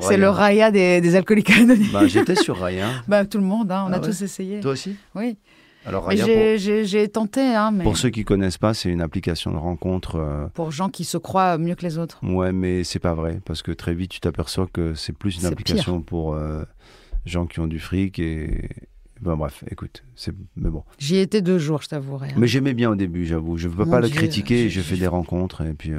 C'est le Raya des Alcooliques Anonymes. J'étais sur Raya. Tout le monde, on a tous essayé. Toi aussi ? Oui. Alors, Raya, j'ai tenté. Mais... Pour ceux qui connaissent pas, c'est une application de rencontre. Pour gens qui se croient mieux que les autres. Ouais, mais c'est pas vrai, parce que très vite, tu t'aperçois que c'est plus une application pire. Pour gens qui ont du fric et... bref, écoute, mais bon. J'y étais 2 jours, je t'avouerai. Mais j'aimais bien au début, j'avoue. Je ne peux pas le critiquer, j'ai fait des rencontres et puis...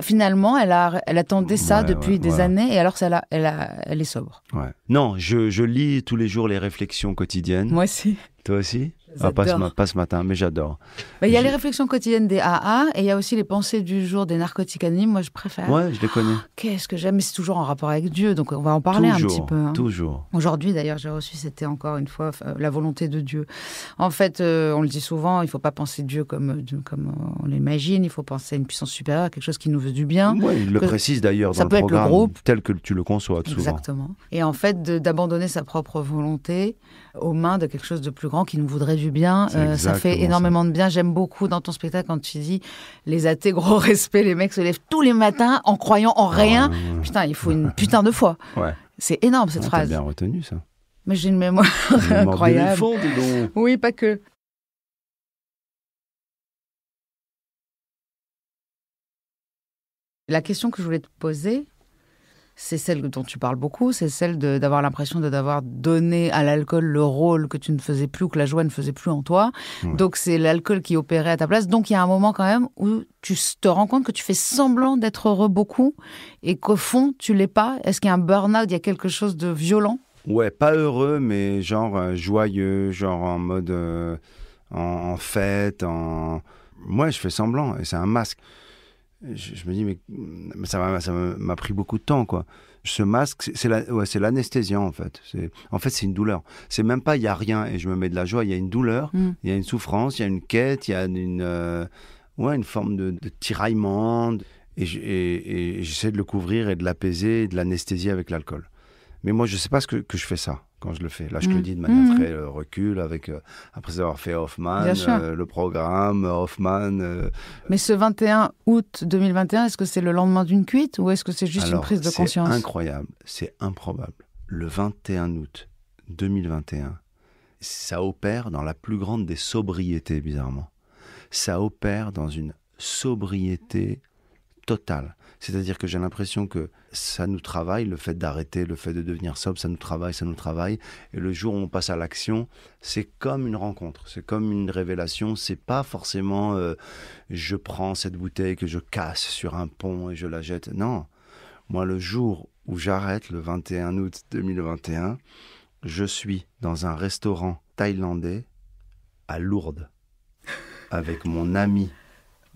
finalement, elle attendait ça depuis des années et alors elle est sobre. Ouais. Non, je lis tous les jours les réflexions quotidiennes. Moi aussi. Toi aussi ? Pas ce matin, mais j'adore. Il y a les réflexions quotidiennes des AA et il y a aussi les pensées du jour des narcotiques anonymes. Moi, je préfère. Ouais, je les connais. Qu'est-ce que j'aime, mais c'est toujours en rapport avec Dieu, donc on va en parler un petit peu. Toujours. Aujourd'hui, d'ailleurs, j'ai reçu, c'était encore une fois la volonté de Dieu. En fait, on le dit souvent, il ne faut pas penser Dieu comme on l'imagine, il faut penser à une puissance supérieure, quelque chose qui nous veut du bien. Oui, il le précise d'ailleurs dans le programme, le groupe. Tel que tu le conçois souvent. Exactement. Et en fait, d'abandonner sa propre volonté aux mains de quelque chose de plus grand qui nous voudrait du bien, ça fait énormément de bien. J'aime beaucoup dans ton spectacle quand tu dis les athées, gros respect, les mecs se lèvent tous les matins en croyant en rien. Putain, il faut une putain de foi. Ouais. C'est énorme cette phrase. T'as bien retenu ça. Mais j'ai une mémoire incroyable. Mémoire d'éléphant, dis donc. Oui, pas que. La question que je voulais te poser, c'est celle dont tu parles beaucoup, c'est celle d'avoir l'impression d'avoir donné à l'alcool le rôle que tu ne faisais plus ou que la joie ne faisait plus en toi. Ouais. Donc c'est l'alcool qui opérait à ta place. Donc il y a un moment quand même où tu te rends compte que tu fais semblant d'être heureux beaucoup et qu'au fond tu l'es pas. Est-ce qu'il y a un burn-out, il y a quelque chose de violent? Ouais, pas heureux, mais genre joyeux, genre en mode en fête, Moi, je fais semblant, et c'est un masque. Je me dis, mais ça m'a pris beaucoup de temps, quoi. Ce masque, c'est l'anesthésiant, en fait. C'est une douleur. C'est même pas, il n'y a rien, et je me mets de la joie. Il y a une douleur, il y a une souffrance, il y a une quête, il y a une forme de tiraillement. Et j'essaie de le couvrir et de l'apaiser et de l'anesthésier avec l'alcool. Mais moi, je ne sais pas que je fais ça quand je le fais. Là, je te le dis de manière très recul, après avoir fait Hoffman, le programme, Hoffman. Mais ce 21 août 2021, est-ce que c'est le lendemain d'une cuite ou est-ce que c'est juste une prise de conscience? C'est incroyable, c'est improbable. Le 21 août 2021, ça opère dans la plus grande des sobriétés, bizarrement. Ça opère dans une sobriété totale. C'est-à-dire que j'ai l'impression que ça nous travaille, le fait d'arrêter, le fait de devenir sobre, ça nous travaille. Et le jour où on passe à l'action, c'est comme une rencontre, c'est comme une révélation. C'est pas forcément je prends cette bouteille que je casse sur un pont et je la jette. Non, moi le jour où j'arrête, le 21 août 2021, je suis dans un restaurant thaïlandais à Lourdes avec mon amie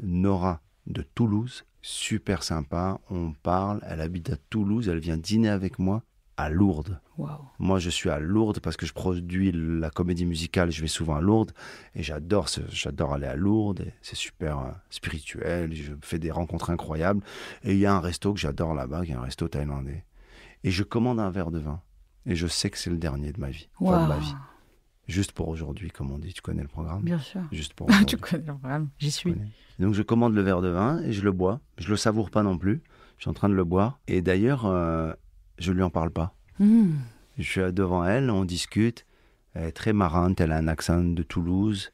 Nora de Toulouse. Super sympa, on parle, elle habite à Toulouse, elle vient dîner avec moi à Lourdes. Wow. Moi, je suis à Lourdes parce que je produis la comédie musicale, je vais souvent à Lourdes et j'adore aller à Lourdes, et c'est super spirituel, je fais des rencontres incroyables et il y a un resto que j'adore là-bas, qui est un resto thaïlandais. Et je commande un verre de vin et je sais que c'est le dernier de ma vie, wow. Enfin de ma vie. Juste pour aujourd'hui, comme on dit. Tu connais le programme? Bien sûr. Juste pour aujourd'hui. Tu connais le programme, j'y suis. Donc je commande le verre de vin et je le bois. Je le savoure pas non plus. Je suis en train de le boire. Et d'ailleurs, je lui en parle pas. Je suis devant elle, on discute. Elle est très marrante, elle a un accent de Toulouse.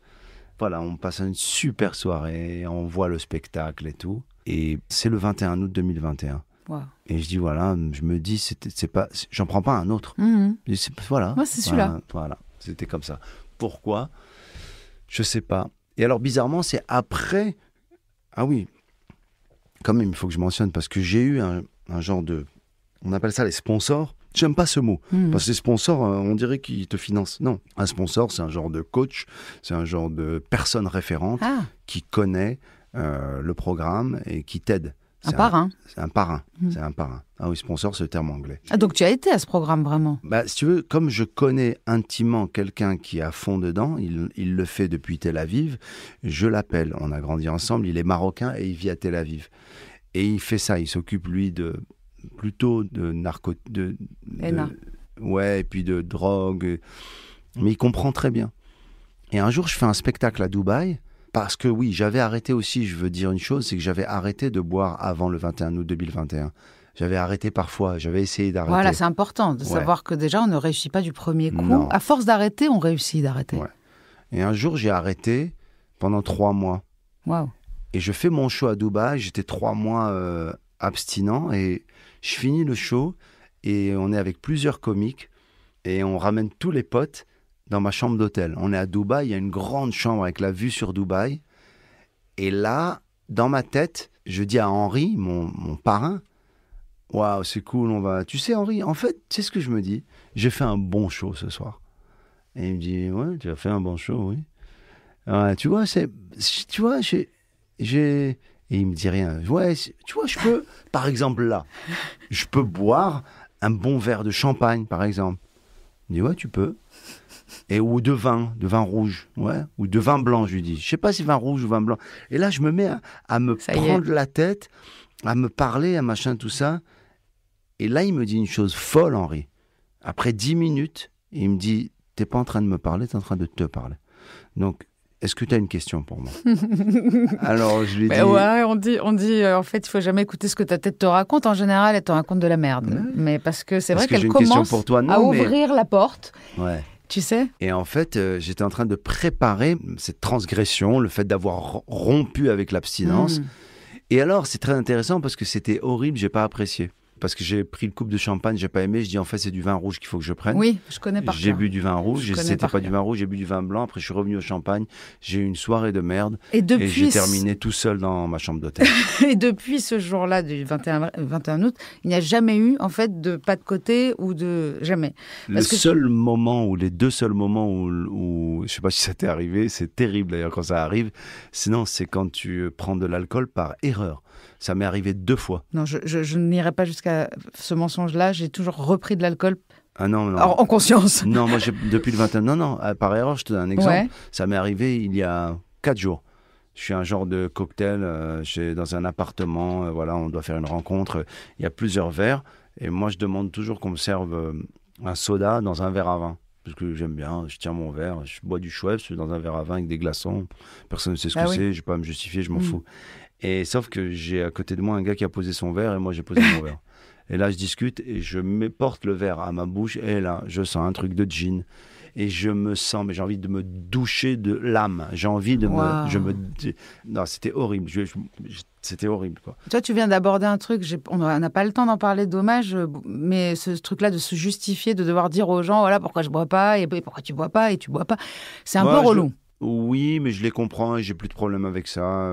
Voilà, on passe une super soirée, on voit le spectacle et tout. Et c'est le 21 août 2021. Wow. Et je dis, voilà, je me dis, j'en prends pas un autre. Voilà. Ouais, c'est celui-là. Voilà. C'était comme ça. Pourquoi? Je sais pas. Et alors, bizarrement, c'est après... Ah oui, quand même, il faut que je mentionne, parce que j'ai eu un genre de... On appelle ça les sponsors. J'aime pas ce mot, parce que les sponsors, on dirait qu'ils te financent. Non, un sponsor, c'est un genre de coach, c'est un genre de personne référente qui connaît le programme et qui t'aide. Un parrain. C'est un parrain. C'est un parrain. Ah oui, sponsor, c'est le terme anglais. Ah, donc tu as été à ce programme vraiment? Si tu veux, comme je connais intimement quelqu'un qui est à fond dedans, il le fait depuis Tel Aviv, je l'appelle. On a grandi ensemble, il est marocain et il vit à Tel Aviv. Et il fait ça, il s'occupe lui plutôt de ouais, et puis de drogue. Mais il comprend très bien. Et un jour, je fais un spectacle à Dubaï. Parce que oui, j'avais arrêté aussi, je veux dire une chose, c'est que j'avais arrêté de boire avant le 21 août 2021. J'avais arrêté parfois, j'avais essayé d'arrêter. Voilà, c'est important de savoir que déjà, on ne réussit pas du premier coup. Non. À force d'arrêter, on réussit d'arrêter. Ouais. Et un jour, j'ai arrêté pendant 3 mois. Waouh. Et je fais mon show à Dubaï, j'étais 3 mois abstinent, et je finis le show, et on est avec plusieurs comiques, et on ramène tous les potes dans ma chambre d'hôtel. On est à Dubaï, il y a une grande chambre avec la vue sur Dubaï. Et là, dans ma tête, je dis à Henri, mon parrain, « Waouh, c'est cool, on va... » Tu sais, Henri, en fait, tu sais ce que je me dis? J'ai fait un bon show ce soir. Et il me dit, « Ouais, tu as fait un bon show, oui. » Ouais, tu vois, j'ai... Et il me dit rien. Ouais, tu vois, je peux, par exemple là, je peux boire un bon verre de champagne, par exemple. Il me dit, ouais, tu peux. Ou de vin rouge, ouais, ou de vin blanc, je lui dis. Je sais pas si vin rouge ou vin blanc. Et là, je me mets à me prendre la tête, à me parler, à machin, tout ça. Et là, il me dit une chose folle, Henri. Après 10 minutes, il me dit, t'es pas en train de me parler, t'es en train de te parler. Donc, est-ce que tu as une question pour moi? Alors, je lui ai dit... Ouais, on dit en fait, il faut jamais écouter ce que ta tête te raconte. En général, elle te raconte de la merde. Ouais. Mais parce que c'est vrai qu'elle commence pour toi. Non, à ouvrir la porte. Ouais. Tu sais? Et en fait, j'étais en train de préparer cette transgression, le fait d'avoir rompu avec l'abstinence. Et alors, c'est très intéressant parce que c'était horrible, j'ai pas apprécié. Parce que j'ai pris le coupe de champagne, j'ai pas aimé. Je dis en fait c'est du vin rouge qu'il faut que je prenne. Oui, je connais par J'ai bu du vin rouge. C'était pas du vin rouge, j'ai bu du vin blanc. Après je suis revenu au champagne. J'ai eu une soirée de merde. Et j'ai terminé tout seul dans ma chambre d'hôtel. Et depuis ce jour-là du 21 août, il n'y a jamais eu en fait de pas de côté ou de jamais. Les deux seuls moments où je sais pas si ça t'est arrivé, c'est terrible d'ailleurs quand ça arrive. Sinon c'est quand tu prends de l'alcool par erreur. Ça m'est arrivé 2 fois. Non, je n'irai pas jusqu'à ce mensonge-là. J'ai toujours repris de l'alcool. Ah non. En conscience. Non, moi, depuis le 21... Non, par erreur, je te donne un exemple. Ouais. Ça m'est arrivé il y a 4 jours. Je suis un genre de cocktail dans un appartement. Voilà, on doit faire une rencontre. Il y a plusieurs verres. Et moi, je demande toujours qu'on me serve un soda dans un verre à vin. Parce que j'aime bien, je tiens mon verre, je bois du Schweppes dans un verre à vin avec des glaçons. Personne ne sait ce que c'est, je ne vais pas me justifier, je m'en fous. Et sauf que j'ai à côté de moi un gars qui a posé son verre et moi j'ai posé mon verre. Et là je discute et je porte le verre à ma bouche et là je sens un truc de gin et je me sens, mais j'ai envie de me doucher de l'âme. J'ai envie de Non, c'était horrible. C'était horrible, quoi. Toi, tu viens d'aborder un truc, on n'a pas le temps d'en parler, dommage, mais ce truc-là de se justifier, de devoir dire aux gens, voilà, pourquoi je bois pas, et pourquoi tu bois pas, et tu bois pas, c'est un peu relou. Oui, mais je les comprends et j'ai plus de problème avec ça.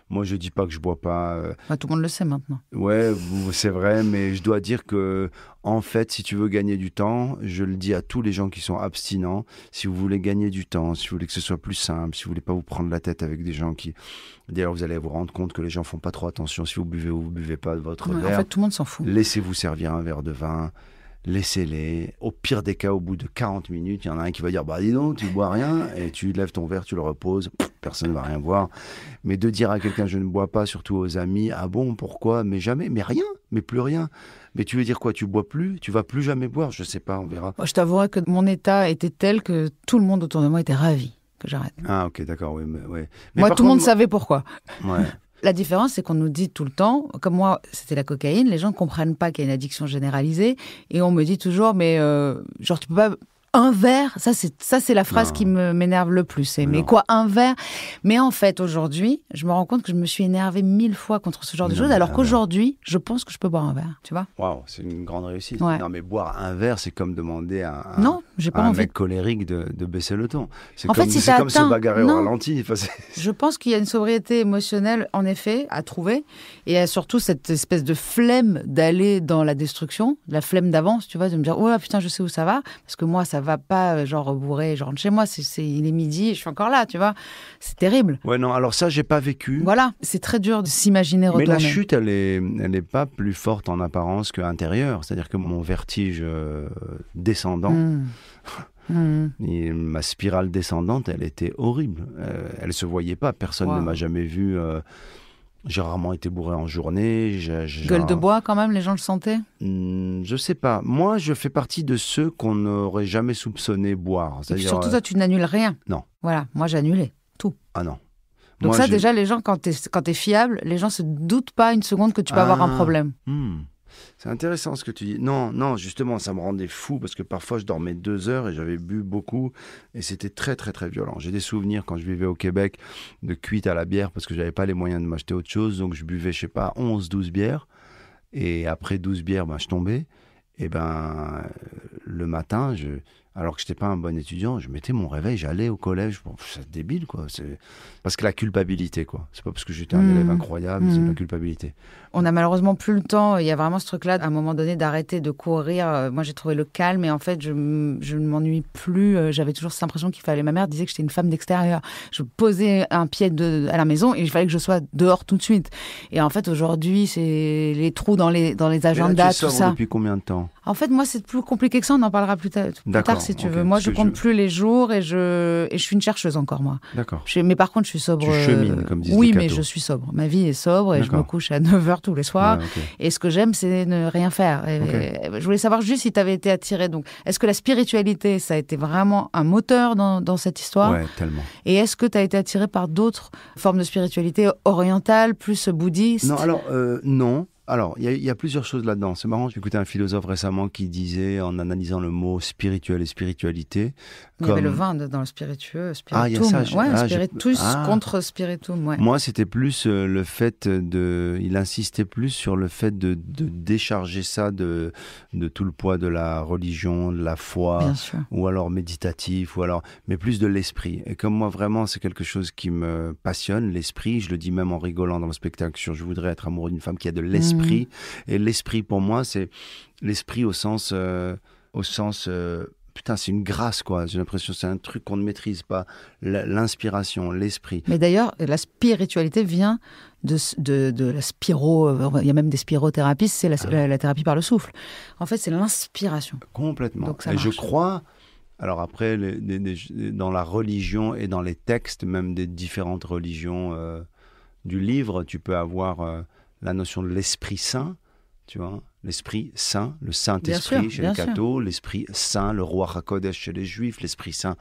Moi, je dis pas que je bois pas. Tout le monde le sait maintenant. Ouais, c'est vrai, mais je dois dire que, en fait, si tu veux gagner du temps, je le dis à tous les gens qui sont abstinents, si vous voulez gagner du temps, si vous voulez que ce soit plus simple, si vous voulez pas vous prendre la tête avec des gens qui... D'ailleurs, vous allez vous rendre compte que les gens font pas trop attention si vous buvez ou vous buvez pas de votre verre. En fait, tout le monde s'en fout. Laissez-vous servir un verre de vin. Laissez-les. Au pire des cas, au bout de 40 minutes, il y en a un qui va dire « Bah dis donc, tu bois rien » et tu lèves ton verre, tu le reposes, personne ne va rien voir. Mais de dire à quelqu'un « Je ne bois pas », surtout aux amis « Ah bon, pourquoi ?» Mais jamais, mais rien, mais plus rien. Mais tu veux dire quoi? Tu bois plus? Tu vas plus jamais boire? Je sais pas, on verra. Moi, je t'avouerai que mon état était tel que tout le monde autour de moi était ravi que j'arrête. Ah ok, d'accord, oui. Mais moi, tout le monde savait pourquoi. Ouais. La différence, c'est qu'on nous dit tout le temps, comme moi, c'était la cocaïne, les gens ne comprennent pas qu'il y a une addiction généralisée, et on me dit toujours, mais genre, tu peux pas... Un verre, ça c'est la phrase qui m'énerve le plus. Mais quoi, un verre? Mais en fait, aujourd'hui, je me rends compte que je me suis énervée 1000 fois contre ce genre de choses, alors qu'aujourd'hui, je pense que je peux boire un verre, tu vois. Waouh, c'est une grande réussite. Ouais. Non, mais boire un verre, c'est comme demander à un mec colérique de baisser le ton. C'est en comme, fait, si comme se bagarrer au ralenti. Je pense qu'il y a une sobriété émotionnelle, en effet, à trouver. Et il y a surtout cette espèce de flemme d'aller dans la destruction, la flemme d'avance, tu vois, de me dire, oh putain, je sais où ça va. Parce que moi, ça va pas, genre bourré, je rentre chez moi, il est midi, je suis encore là, tu vois. C'est terrible. Ouais, non, alors ça, j'ai pas vécu. Voilà, c'est très dur de s'imaginer retourner. Mais la chute, elle est pas plus forte en apparence qu'intérieure. C'est-à-dire que mon vertige descendant, et ma spirale descendante, elle était horrible. Elle se voyait pas, personne ne m'a jamais vu... J'ai rarement été bourré en journée. Gueule de bois quand même, les gens le sentaient? Je sais pas. Moi, je fais partie de ceux qu'on n'aurait jamais soupçonné boire. Et puis surtout, toi, tu n'annules rien. Non. Voilà, moi j'annulais tout. Ah non. Donc moi, déjà, les gens, quand t'es fiable, les gens se doutent pas une seconde que tu peux avoir un problème. C'est intéressant ce que tu dis. Non, justement, ça me rendait fou parce que parfois je dormais 2 heures et j'avais bu beaucoup et c'était très très très violent. J'ai des souvenirs quand je vivais au Québec de cuite à la bière parce que j'avais pas les moyens de m'acheter autre chose, donc je buvais, je sais pas, 11-12 bières et après 12 bières, je tombais et le matin, alors que je n'étais pas un bon étudiant, je mettais mon réveil, j'allais au collège. C'est débile, quoi. C'est parce que la culpabilité, quoi. C'est pas parce que j'étais un élève incroyable, c'est la culpabilité. On n'a malheureusement plus le temps. Il y a vraiment ce truc-là, à un moment donné, d'arrêter de courir. Moi, j'ai trouvé le calme et en fait, je ne m'ennuie plus. J'avais toujours cette impression qu'il fallait... Ma mère disait que j'étais une femme d'extérieur. Je posais un pied à la maison et il fallait que je sois dehors tout de suite. Et en fait, aujourd'hui, c'est les trous dans les agendas, tout ça. Depuis combien de temps? En fait, moi, c'est plus compliqué que ça. On en parlera plus tard si tu veux. Moi, je compte plus les jours et je suis une chercheuse encore, moi. D'accord. Mais par contre, je suis sobre. Tu chemines, comme disent oui, les mais cathos. je suis sobre. Ma vie est sobre et je me couche à 9h tous les soirs. Ouais, okay. Et ce que j'aime, c'est ne rien faire. Et je voulais savoir juste si tu avais été attirée. Donc, est-ce que la spiritualité, ça a été vraiment un moteur dans cette histoire? Ouais, tellement. Et est-ce que tu as été attirée par d'autres formes de spiritualité orientale, plus bouddhiste? Non, alors, non. Alors, il y a plusieurs choses là-dedans. C'est marrant, j'ai écouté un philosophe récemment qui disait, en analysant le mot spirituel et spiritualité... Il y avait le vin dans le spiritueux, spiritum. Ah, il y a ça. Spiritus contre spiritum, ouais. Moi, c'était plus le fait de... Il insistait plus sur le fait de décharger ça de tout le poids de la religion, de la foi, ou alors méditatif, mais plus de l'esprit. Et comme moi, vraiment, c'est quelque chose qui me passionne, l'esprit. Je le dis même en rigolant dans le spectacle sur « Je voudrais être amoureux d'une femme qui a de l'esprit ». Et l'esprit, pour moi, c'est l'esprit au sens putain, c'est une grâce, quoi. J'ai l'impression que c'est un truc qu'on ne maîtrise pas. L'inspiration, l'esprit. Mais d'ailleurs, la spiritualité vient de la spiro... Il y a même des spirothérapies, c'est la thérapie par le souffle. En fait, c'est l'inspiration. Complètement. Donc, ça et marche. je crois... Alors après, dans la religion et dans les textes, même des différentes religions du livre, tu peux avoir... la notion de l'Esprit Saint, tu vois, l'Esprit Saint, le Saint-Esprit chez les cathos, l'Esprit Saint, le Roi HaKodesh chez les Juifs, l'Esprit Saint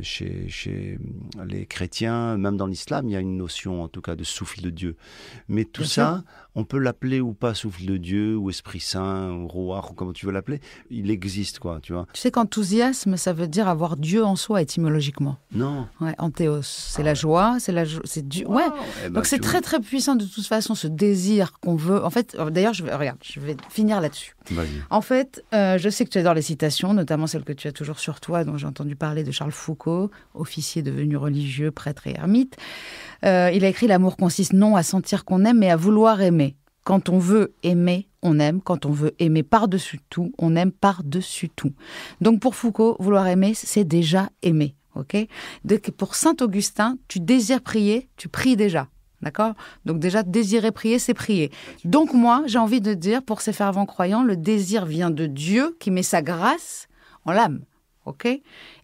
chez les chrétiens, même dans l'islam, il y a une notion en tout cas de souffle de Dieu. Mais tout ça, on peut l'appeler ou pas souffle de Dieu, ou Esprit Saint, ou Roi, ou comment tu veux l'appeler, il existe, quoi, tu vois. Tu sais qu'enthousiasme, ça veut dire avoir Dieu en soi étymologiquement. Non. Ouais, anthéos, c'est la joie, c'est Dieu. Wow. Ouais. Donc c'est très très puissant de toute façon, ce désir qu'on veut. En fait, d'ailleurs, je vais finir là-dessus. Vas-y. En fait, je sais que tu adores les citations, notamment celle que tu as toujours sur toi, dont j'ai entendu parler de Charles Foucault, officier devenu religieux, prêtre et ermite. Il a écrit « L'amour consiste non à sentir qu'on aime, mais à vouloir aimer. Quand on veut aimer, on aime. Quand on veut aimer par-dessus tout, on aime par-dessus tout. » Donc pour Foucault, vouloir aimer, c'est déjà aimer. Okay ? Donc pour Saint-Augustin, tu désires prier, tu pries déjà. D'accord ? Donc déjà, désirer prier, c'est prier. Donc moi, j'ai envie de dire, pour ces fervents croyants, le désir vient de Dieu qui met sa grâce en l'âme. Ok ?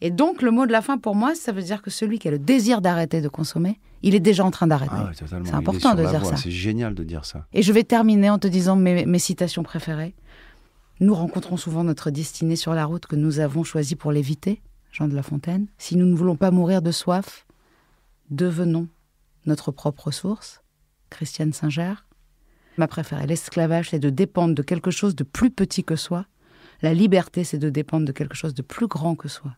Et donc, le mot de la fin, pour moi, ça veut dire que celui qui a le désir d'arrêter de consommer, il est déjà en train d'arrêter. Ah ouais, totalement. C'est important de dire ça. C'est génial de dire ça. Et je vais terminer en te disant mes citations préférées. Nous rencontrons souvent notre destinée sur la route que nous avons choisie pour l'éviter. Jean de La Fontaine. Si nous ne voulons pas mourir de soif, devenons notre propre source. Christiane Singer. Ma préférée, l'esclavage, c'est de dépendre de quelque chose de plus petit que soi. La liberté, c'est de dépendre de quelque chose de plus grand que soi.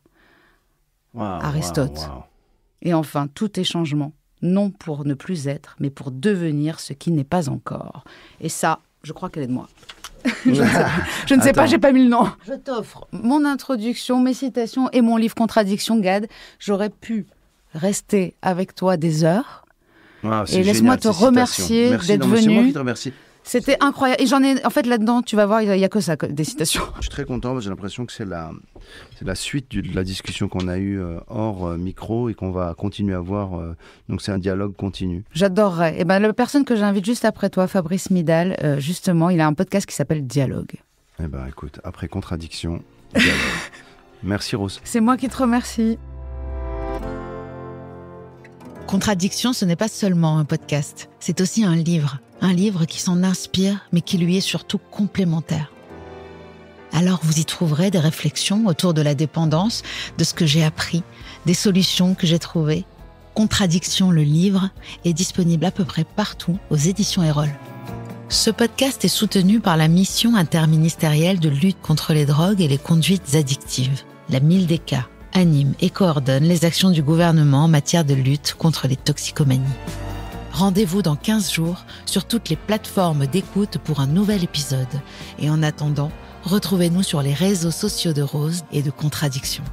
Wow, Aristote. Wow. Et enfin, tout est changement, non pour ne plus être, mais pour devenir ce qui n'est pas encore. Et ça, je crois qu'elle est de moi. Je ne sais pas, j'ai pas mis le nom. Je t'offre mon introduction, mes citations et mon livre Contradiction, Gad. J'aurais pu rester avec toi des heures. Wow, et laisse-moi te remercier d'être venu. C'est moi qui te remercie. C'était incroyable. Et j'en ai, en fait, là-dedans, tu vas voir, il n'y a que ça, des citations. Je suis très content, j'ai l'impression que c'est la suite de la discussion qu'on a eue hors micro et qu'on va continuer à avoir. Donc c'est un dialogue continu. J'adorerais. Et ben, la personne que j'invite juste après toi, Fabrice Midal, justement, il a un podcast qui s'appelle Dialogue. Eh ben, écoute, après Contradiction, Dialogue. Merci Rose. C'est moi qui te remercie. Contradiction, ce n'est pas seulement un podcast, c'est aussi un livre qui s'en inspire, mais qui lui est surtout complémentaire. Alors vous y trouverez des réflexions autour de la dépendance, de ce que j'ai appris, des solutions que j'ai trouvées. Contradiction, le livre, est disponible à peu près partout aux éditions Erol. Ce podcast est soutenu par la mission interministérielle de lutte contre les drogues et les conduites addictives, la MILDECA, anime et coordonne les actions du gouvernement en matière de lutte contre les toxicomanies. Rendez-vous dans 15 jours sur toutes les plateformes d'écoute pour un nouvel épisode. Et en attendant, retrouvez-nous sur les réseaux sociaux de Rose et de Contradiction.